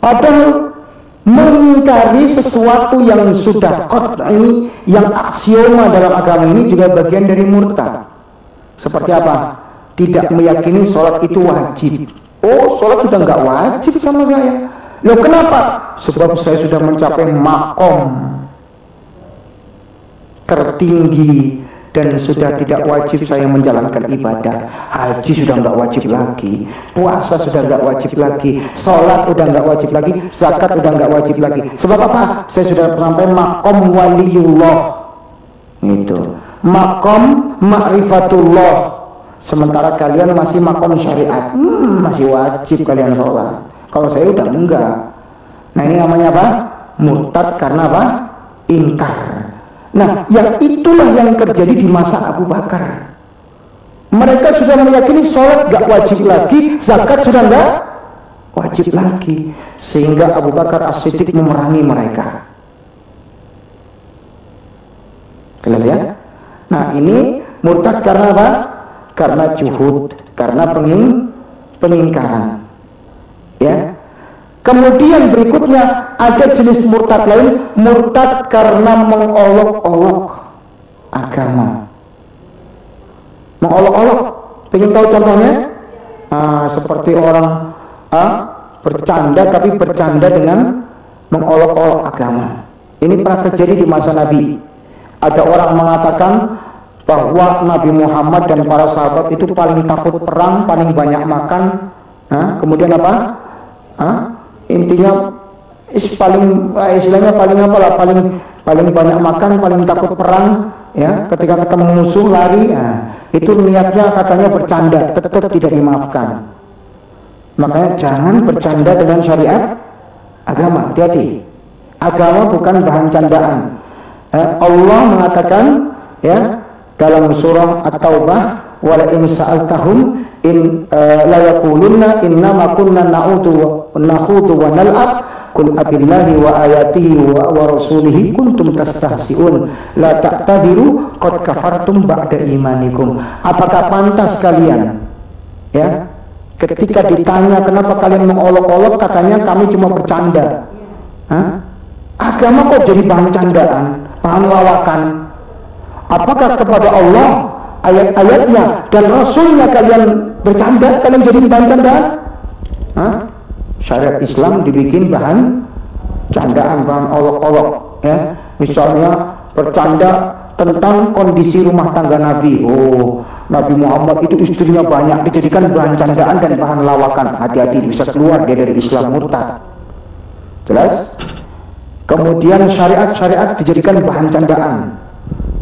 Padahal mengingkari sesuatu yang sudah qat'i, yang aksioma dalam agama ini juga bagian dari murtad. Seperti apa? Tidak meyakini sholat itu wajib. Oh, sholat sudah nggak wajib sama saya. Loh, kenapa? Sebab saya sudah mencapai makom tertinggi dan sudah tidak wajib saya menjalankan ibadah. Haji sudah nggak wajib lagi, puasa sudah nggak wajib lagi, sholat udah nggak wajib lagi, zakat udah nggak wajib lagi. Sebab apa? Saya sudah sampai makom waliullah, itu makom ma'rifatullah. Sementara kalian masih makom syariat, masih wajib kalian sholat. Kalau saya udah enggak. Nah, ini namanya apa? Murtad karena apa? Ingkar. Nah, yang itulah yang terjadi di masa Abu Bakar. Mereka sudah meyakini sholat gak wajib lagi, zakat sudah gak wajib lagi, sehingga Abu Bakar As-Siddiq memerangi mereka. Jelas ya? Nah, ini murtad karena apa? Karena juhud, karena pengingkaran. Ya. Kemudian berikutnya ada jenis murtad lain, murtad karena mengolok-olok agama. Mengolok-olok, pengen tahu contohnya? Seperti orang bercanda, tapi bercanda dengan mengolok-olok agama. Ini pernah terjadi di masa Nabi. Ada orang mengatakan bahwa Nabi Muhammad dan para sahabat itu paling takut perang, paling banyak makan. Kemudian apa? Intinya istilahnya paling apalah, paling banyak makan, paling takut perang, ya. Ketika ketemu musuh lari. Itu niatnya katanya bercanda, tetap tidak dimaafkan. Makanya jangan bercanda dengan syariat agama, hati-hati. Agama bukan bahan candaan. Allah mengatakan, ya, dalam surah At-Taubah, wala in sa'altahum la yaqulunna innama kunna nakhudu wa nal'ab qul abillahi wa ayatihi wa rasulihi kuntum tastahzi'un la ta'tadiru qad kafartum ba'da imanikum. Apakah pantas kalian, ya, ketika ditanya kenapa kalian mengolok-olok, katanya kami cuma bercanda. Agama kok jadi bahan candaan, bahan lawakan? Apakah kepada Allah, ayat-ayatnya dan Rasulnya kalian bercanda, kalian jadi bahan candaan? Syariat Islam dibikin bahan candaan, bahan olok-olok, ya. Misalnya bercanda tentang kondisi rumah tangga Nabi. Oh, Nabi Muhammad itu istrinya banyak, dijadikan bahan candaan dan bahan lawakan. Hati-hati, bisa keluar dia dari Islam, murtad. Jelas? Kemudian syariat-syariat dijadikan bahan candaan.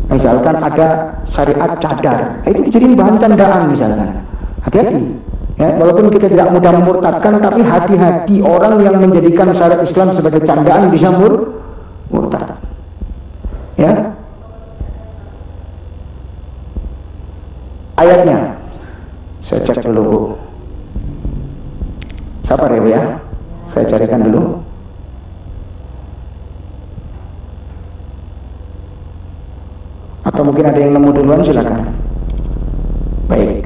Misalkan ada syariat cadar, itu jadi bahan candaan misalkan. Hati-hati, ya, walaupun kita tidak mudah memurtadkan, tapi hati-hati orang yang menjadikan syariat Islam sebagai candaan bisa murtad. Ya. Ayatnya saya cek dulu, Bu. Sabar ya, Bu, ya. Saya carikan dulu. Atau mungkin ada yang nemu duluan, silakan. Baik.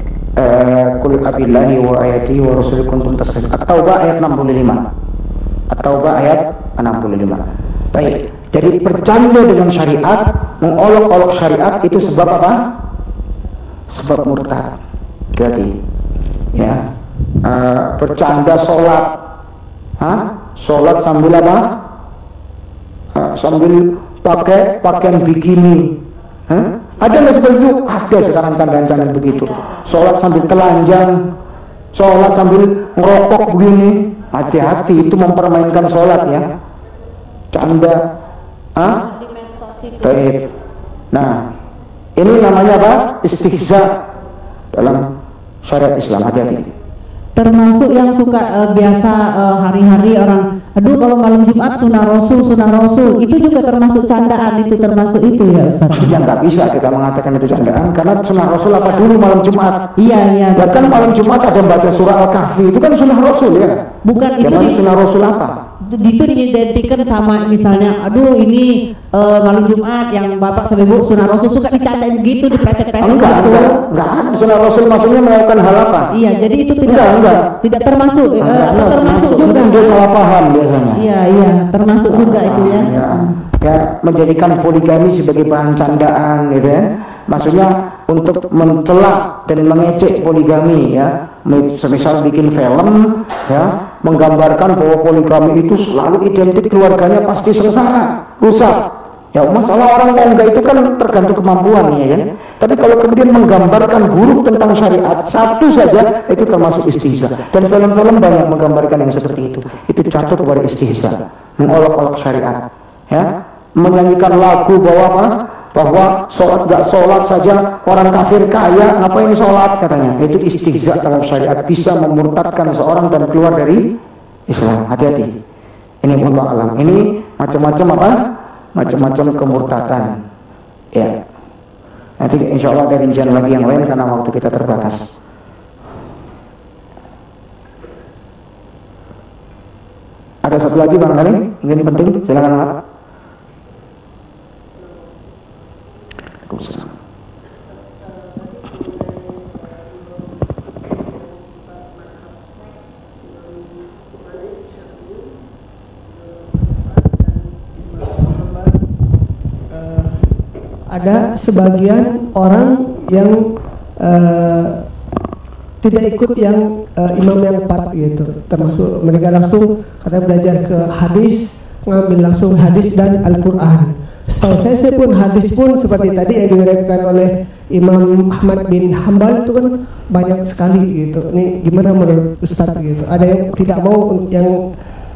Qul abillahi wa ayatihi wa rasulihi kuntum tastahzi'un. At-Taubah ayat 65. At-Taubah ayat 65. Baik. Jadi bercanda dengan syariat, mengolok-olok syariat itu sebab apa? Sebab murtad. Jadi, ya. Bercanda sholat. Sholat sambil apa? Sambil pakai pakaian bikini. Ada nggak seperti itu? Ada sekarang candaan-candaan begitu. Sholat sambil telanjang, sholat sambil ngerokok begini, hati-hati, itu mempermainkan sholat ya. Canda, baik. Nah, ini namanya apa? Istihza dalam syariat Islam, hati-hati. Termasuk yang suka biasa hari-hari orang, aduh kalau malam Jumat sunnah Rasul, itu juga termasuk candaan, itu termasuk itu ya Ustaz? Ya nggak bisa kita mengatakan itu candaan, karena sunnah Rasul apa dulu malam Jumat? Iya. Ya kan malam Jumat ada baca surah Al-Kahfi, itu kan sunnah Rasul ya? Bukan, itu sunnah Rasul apa? Itu diidentikan sama misalnya, aduh ini malam Jumat yang bapak sama ibu sunnah Rasul, suka dicandain gitu, dipletet-pletet. Enggak ada sunnah Rasul, maksudnya melakukan hal apa? Iya, jadi itu tidak termasuk, termasuk juga. Dia salah paham biasanya. Iya, termasuk juga itu ya. Ya, menjadikan poligami sebagai bahan candaan gitu ya. Maksudnya untuk mencela dan mengecek poligami ya. Semisal bikin film ya, menggambarkan bahwa poligami itu selalu identik keluarganya pasti sengsara, rusak. Ya masalah orang mau enggak itu kan tergantung kemampuannya ya. Tapi kalau kemudian menggambarkan buruk tentang syariat satu saja, itu termasuk istihza. Dan film-film banyak menggambarkan yang seperti itu. Itu catat kepada istihza, mengolok-olok syariat. Ya, menyanyikan lagu bahwa sholat gak sholat saja orang kafir kaya, ngapain sholat katanya. Itu istihza dalam syariat, bisa memurtadkan seorang dan keluar dari Islam. Hati-hati. Ini Allah alam. Ini macam-macam apa? Macam-macam kemurtatan ya. Nanti insya Allah ada rincian lagi yang lain karena waktu kita terbatas. Ada satu lagi barangkali mungkin penting, silakan Pak. Ada sebagian orang yang tidak ikut yang imam yang 4 gitu, termasuk mereka langsung katanya belajar ke hadis, ngambil langsung hadis dan Al-Quran. Setahu saya pun hadis pun seperti tadi yang diriwayatkan oleh Imam Ahmad bin Hambal itu kan banyak sekali gitu. Ini gimana menurut Ustadz gitu? Ada yang tidak mau, yang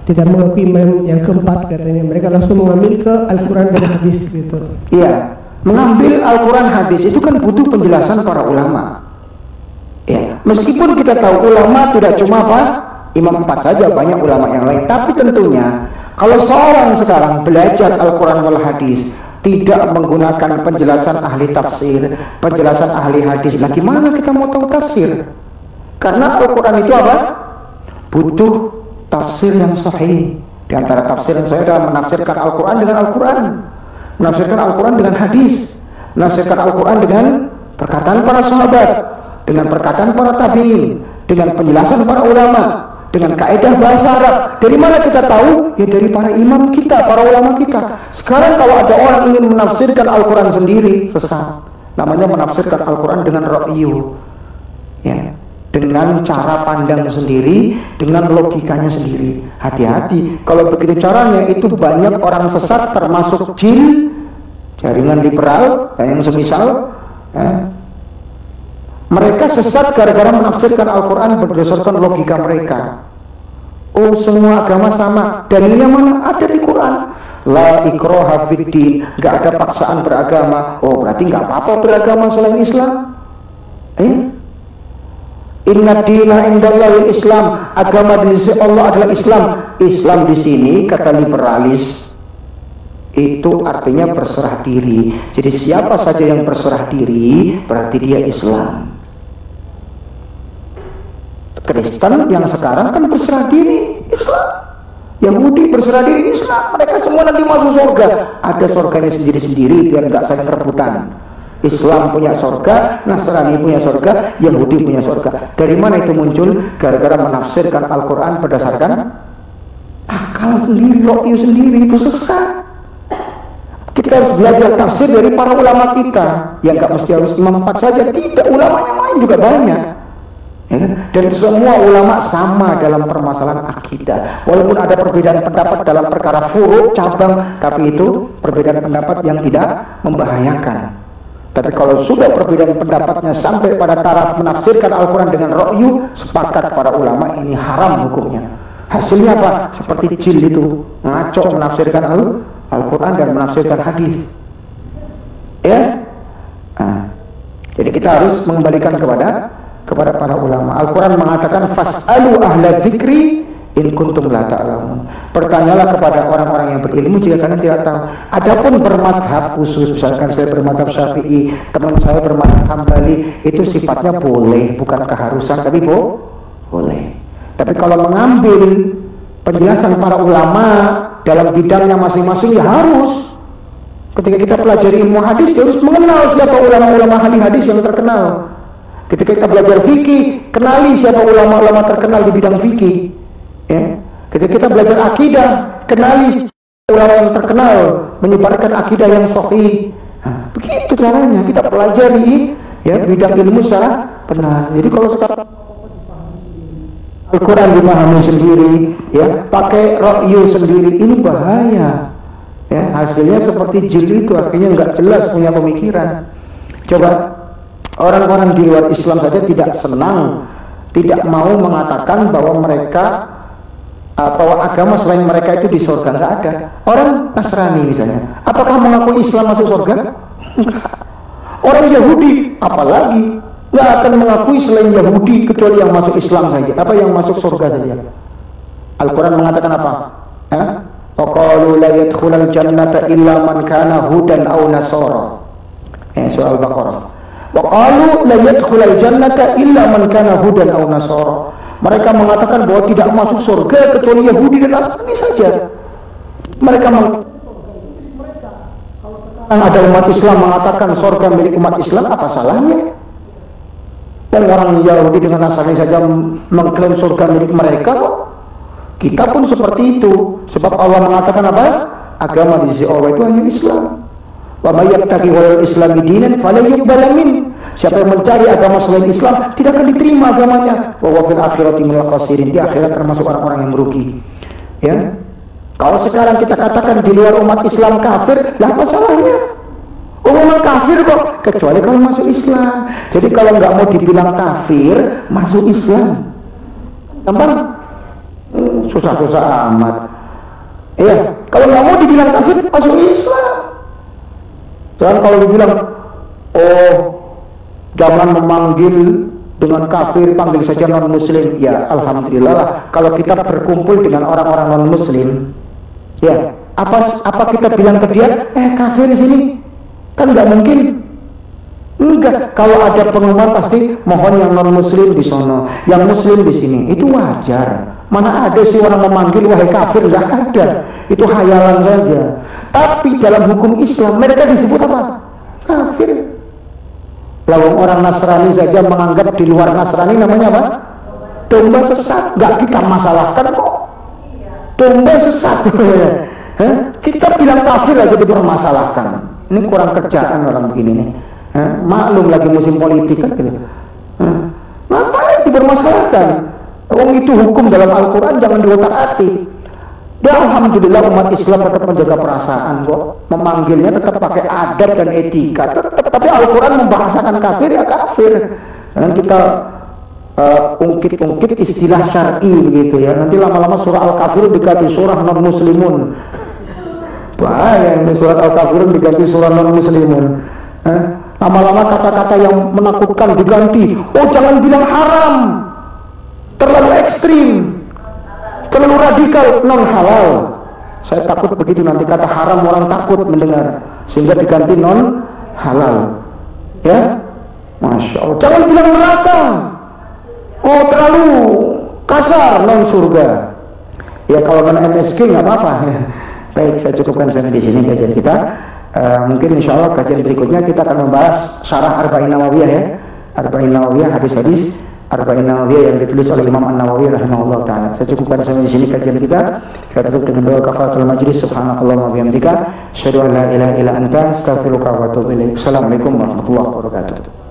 tidak mengakui imam yang keempat katanya, mereka langsung mengambil ke Al-Quran dan hadis gitu. Iya. Mengambil Al-Quran hadis itu kan butuh penjelasan para ulama ya. Meskipun kita tahu ulama tidak cuma apa imam 4 saja, banyak ulama yang lain. Tapi tentunya kalau seorang sekarang belajar Al-Quran wal hadis tidak menggunakan penjelasan ahli tafsir, penjelasan ahli hadis, nah gimana kita mau tahu tafsir? Karena Al-Quran itu apa? Butuh tafsir yang sahih. Di antara tafsir yang sahih adalah menafsirkan Al-Quran dengan Al-Quran, menafsirkan Al-Quran dengan hadis, menafsirkan Al-Quran dengan perkataan para sahabat, dengan perkataan para tabi'in, dengan penjelasan para ulama, dengan kaidah bahasa Arab. Dari mana kita tahu? Ya dari para imam kita, para ulama kita. Sekarang kalau ada orang ingin menafsirkan Al-Quran sendiri, sesat. Namanya menafsirkan Al-Quran dengan ra'yu ya, dengan cara pandang sendiri, dengan logikanya sendiri. Hati-hati, kalau begitu caranya itu banyak orang sesat, termasuk jin, jaringan liberal dan yang semisal ya. Mereka sesat gara-gara menafsirkan Al-Quran berdasarkan logika mereka. Oh semua agama sama, dalilnya mana? Ada di Quran. La ikraha fiddin, gak ada paksaan beragama. Oh berarti gak apa-apa beragama selain Islam. Inna dina indallahil Islam, agama di sisi Allah adalah Islam. Islam di sini kata liberalis itu artinya berserah diri. Jadi siapa saja yang berserah diri berarti dia Islam. Kristen yang sekarang kan berserah diri Islam, Yahudi berserah diri Islam. Mereka semua nanti masuk surga. Ada surganya sendiri-sendiri biar nggak saling rebutan. Islam punya surga, Nasrani punya surga, Yahudi punya surga. Dari mana itu muncul? Gara-gara menafsirkan Al-Quran berdasarkan akal sendiri, logika sendiri. Itu sesat. Kita harus belajar tafsir dari para ulama kita. Yang gak mesti harus imam 4 saja, tidak, ulama yang lain juga banyak ya. Dan semua ulama sama dalam permasalahan akidah. Walaupun ada perbedaan pendapat dalam perkara furu, cabang, tapi itu perbedaan pendapat yang tidak membahayakan. Tapi kalau sudah perbedaan pendapatnya sampai pada taraf menafsirkan Al-Quran dengan ra'yu, sepakat para ulama ini haram hukumnya. Hasilnya apa? Seperti jil itu, ngaco menafsirkan Al-Quran dan menafsirkan hadis. Ya, jadi kita harus mengembalikan kepada para ulama. Al-Quran mengatakan fas'alu ahla dzikri in kuntum la ta'lamun. Bertanyalah kepada orang-orang yang berilmu jika kalian tidak tahu. Adapun bermadhab khusus, misalkan saya bermadhab Syafi'i, teman saya bermadhab Hambali, itu sifatnya boleh, bukan keharusan, tapi boleh. Tapi kalau mengambil penjelasan para ulama dalam bidangnya masing-masing, ya harus. Ketika kita pelajari ilmu hadis, ya harus mengenal siapa ulama-ulama ahli hadis yang terkenal. Ketika kita belajar fikih, kenali siapa ulama-ulama terkenal di bidang fikih. Ya. Ketika kita belajar akidah, kenali ulama yang terkenal menyebarkan akidah yang sahih. Begitu caranya kita pelajari ya bidang ilmu secara benar. Jadi kalau sekarang Al-Quran dimahami sendiri, ya pakai ra'yu sendiri, ini bahaya. Ya, hasilnya seperti jil itu, akhirnya nggak jelas punya pemikiran. Coba orang-orang di luar Islam saja tidak senang, tidak mau mengatakan bahwa mereka bahwa agama selain mereka itu di surga. Nggak ada. Orang Nasrani misalnya, apakah mengakui Islam masuk surga? Orang Yahudi apalagi nggak akan mengakui selain Yahudi kecuali yang masuk Islam saja, apa yang masuk surga saja. Al-Quran mengatakan apa? Waqalu la yadkhulul jannata illa man kana hudan aw nasara. Surah Al-Baqarah. Waqalu la yadkhulul jannata illa man kana hudan aw nasara. Mereka mengatakan bahwa tidak masuk surga kecuali Yahudi dan Nasrani saja. Mereka ada umat Islam mengatakan surga milik umat Islam, apa salahnya? Dan orang Yahudi dengan Nasrani saja mengklaim surga milik mereka kok. Kita pun seperti itu, sebab Allah mengatakan apa? Agama di sisi Allah itu hanya Islam. Wa may yattaqi ghairal islami dinan fala yuqbal min. Siapa yang mencari agama selain Islam tidak akan diterima agamanya. Wa fil akhirati minal khasirin. Di akhirat termasuk orang-orang yang merugi. Ya. Kalau sekarang kita katakan di luar umat Islam kafir, lah apa salahnya? Memang kafir kok, kecuali kalau masuk Islam. Jadi kalau nggak mau dibilang kafir, masuk Islam. Gampang? Susah-susah amat. Iya, kalau nggak mau dibilang kafir, masuk Islam. Jangan kalau dibilang, oh jangan memanggil dengan kafir, panggil saja non-muslim. Ya, alhamdulillah kalau kita berkumpul dengan orang-orang non-muslim, ya, apa kita bilang ke dia, kafir di sini? Kan nggak mungkin. Enggak, kalau ada pengumuman pasti mohon yang non-muslim di sono, yang muslim di sini. Itu wajar. Mana ada sih orang memanggil wahai kafir? Nggak ada. Itu khayalan saja. Tapi dalam hukum Islam mereka disebut apa? Kafir. Lalu orang Nasrani saja menganggap di luar Nasrani namanya apa? Domba sesat. Nggak kita masalahkan kok. Domba sesat. Kita bilang kafir aja dipermasalahkan. Ini kurang kerjaan orang begini nih. Maklum lagi musim politik kan gitu. Ngapain dipermasalahkan? Itu hukum dalam Al-Quran, jangan diotak-atik. Dan alhamdulillah umat Islam tetap menjaga perasaan kok. Memanggilnya tetap pakai adab dan etika. Tapi Al-Quran membahasakan kafir ya kafir. Dan kita ungkit-ungkit istilah syar'i begitu ya. Nanti lama-lama surah Al-Kafirun diganti surah non-muslimun. Bahaya ini surat Al-Kafirun diganti surah non-muslimun. Lama-lama kata-kata yang menakutkan diganti. Oh jangan bilang haram, terlalu ekstrim, terlalu radikal, non halal. Saya takut begitu nanti kata haram orang takut mendengar, sehingga diganti non halal. Ya, masya Allah. Jangan bilang neraka. Oh terlalu kasar, non surga. Ya kalau non MSK nggak apa-apa. Baik, saya cukupkan sampai di sini kajian kita. Mungkin insya Allah kajian berikutnya kita akan membahas syarah Arba'in Nawawiyah ya. Arba'in Nawawiyah, hadis-hadis Arba'in Nawawiyah yang ditulis oleh Imam An-Nawawi rahimahullah ta'ala. Saya cukupkan sampai di sini kajian kita. Kita tutup dengan doa kafaratul majlis. Subhanakallahumma wa bihamdika asyhadu an la ilaha illa anta astaghfiruka wa atubu ilaik. Assalamualaikum warahmatullahi wabarakatuh.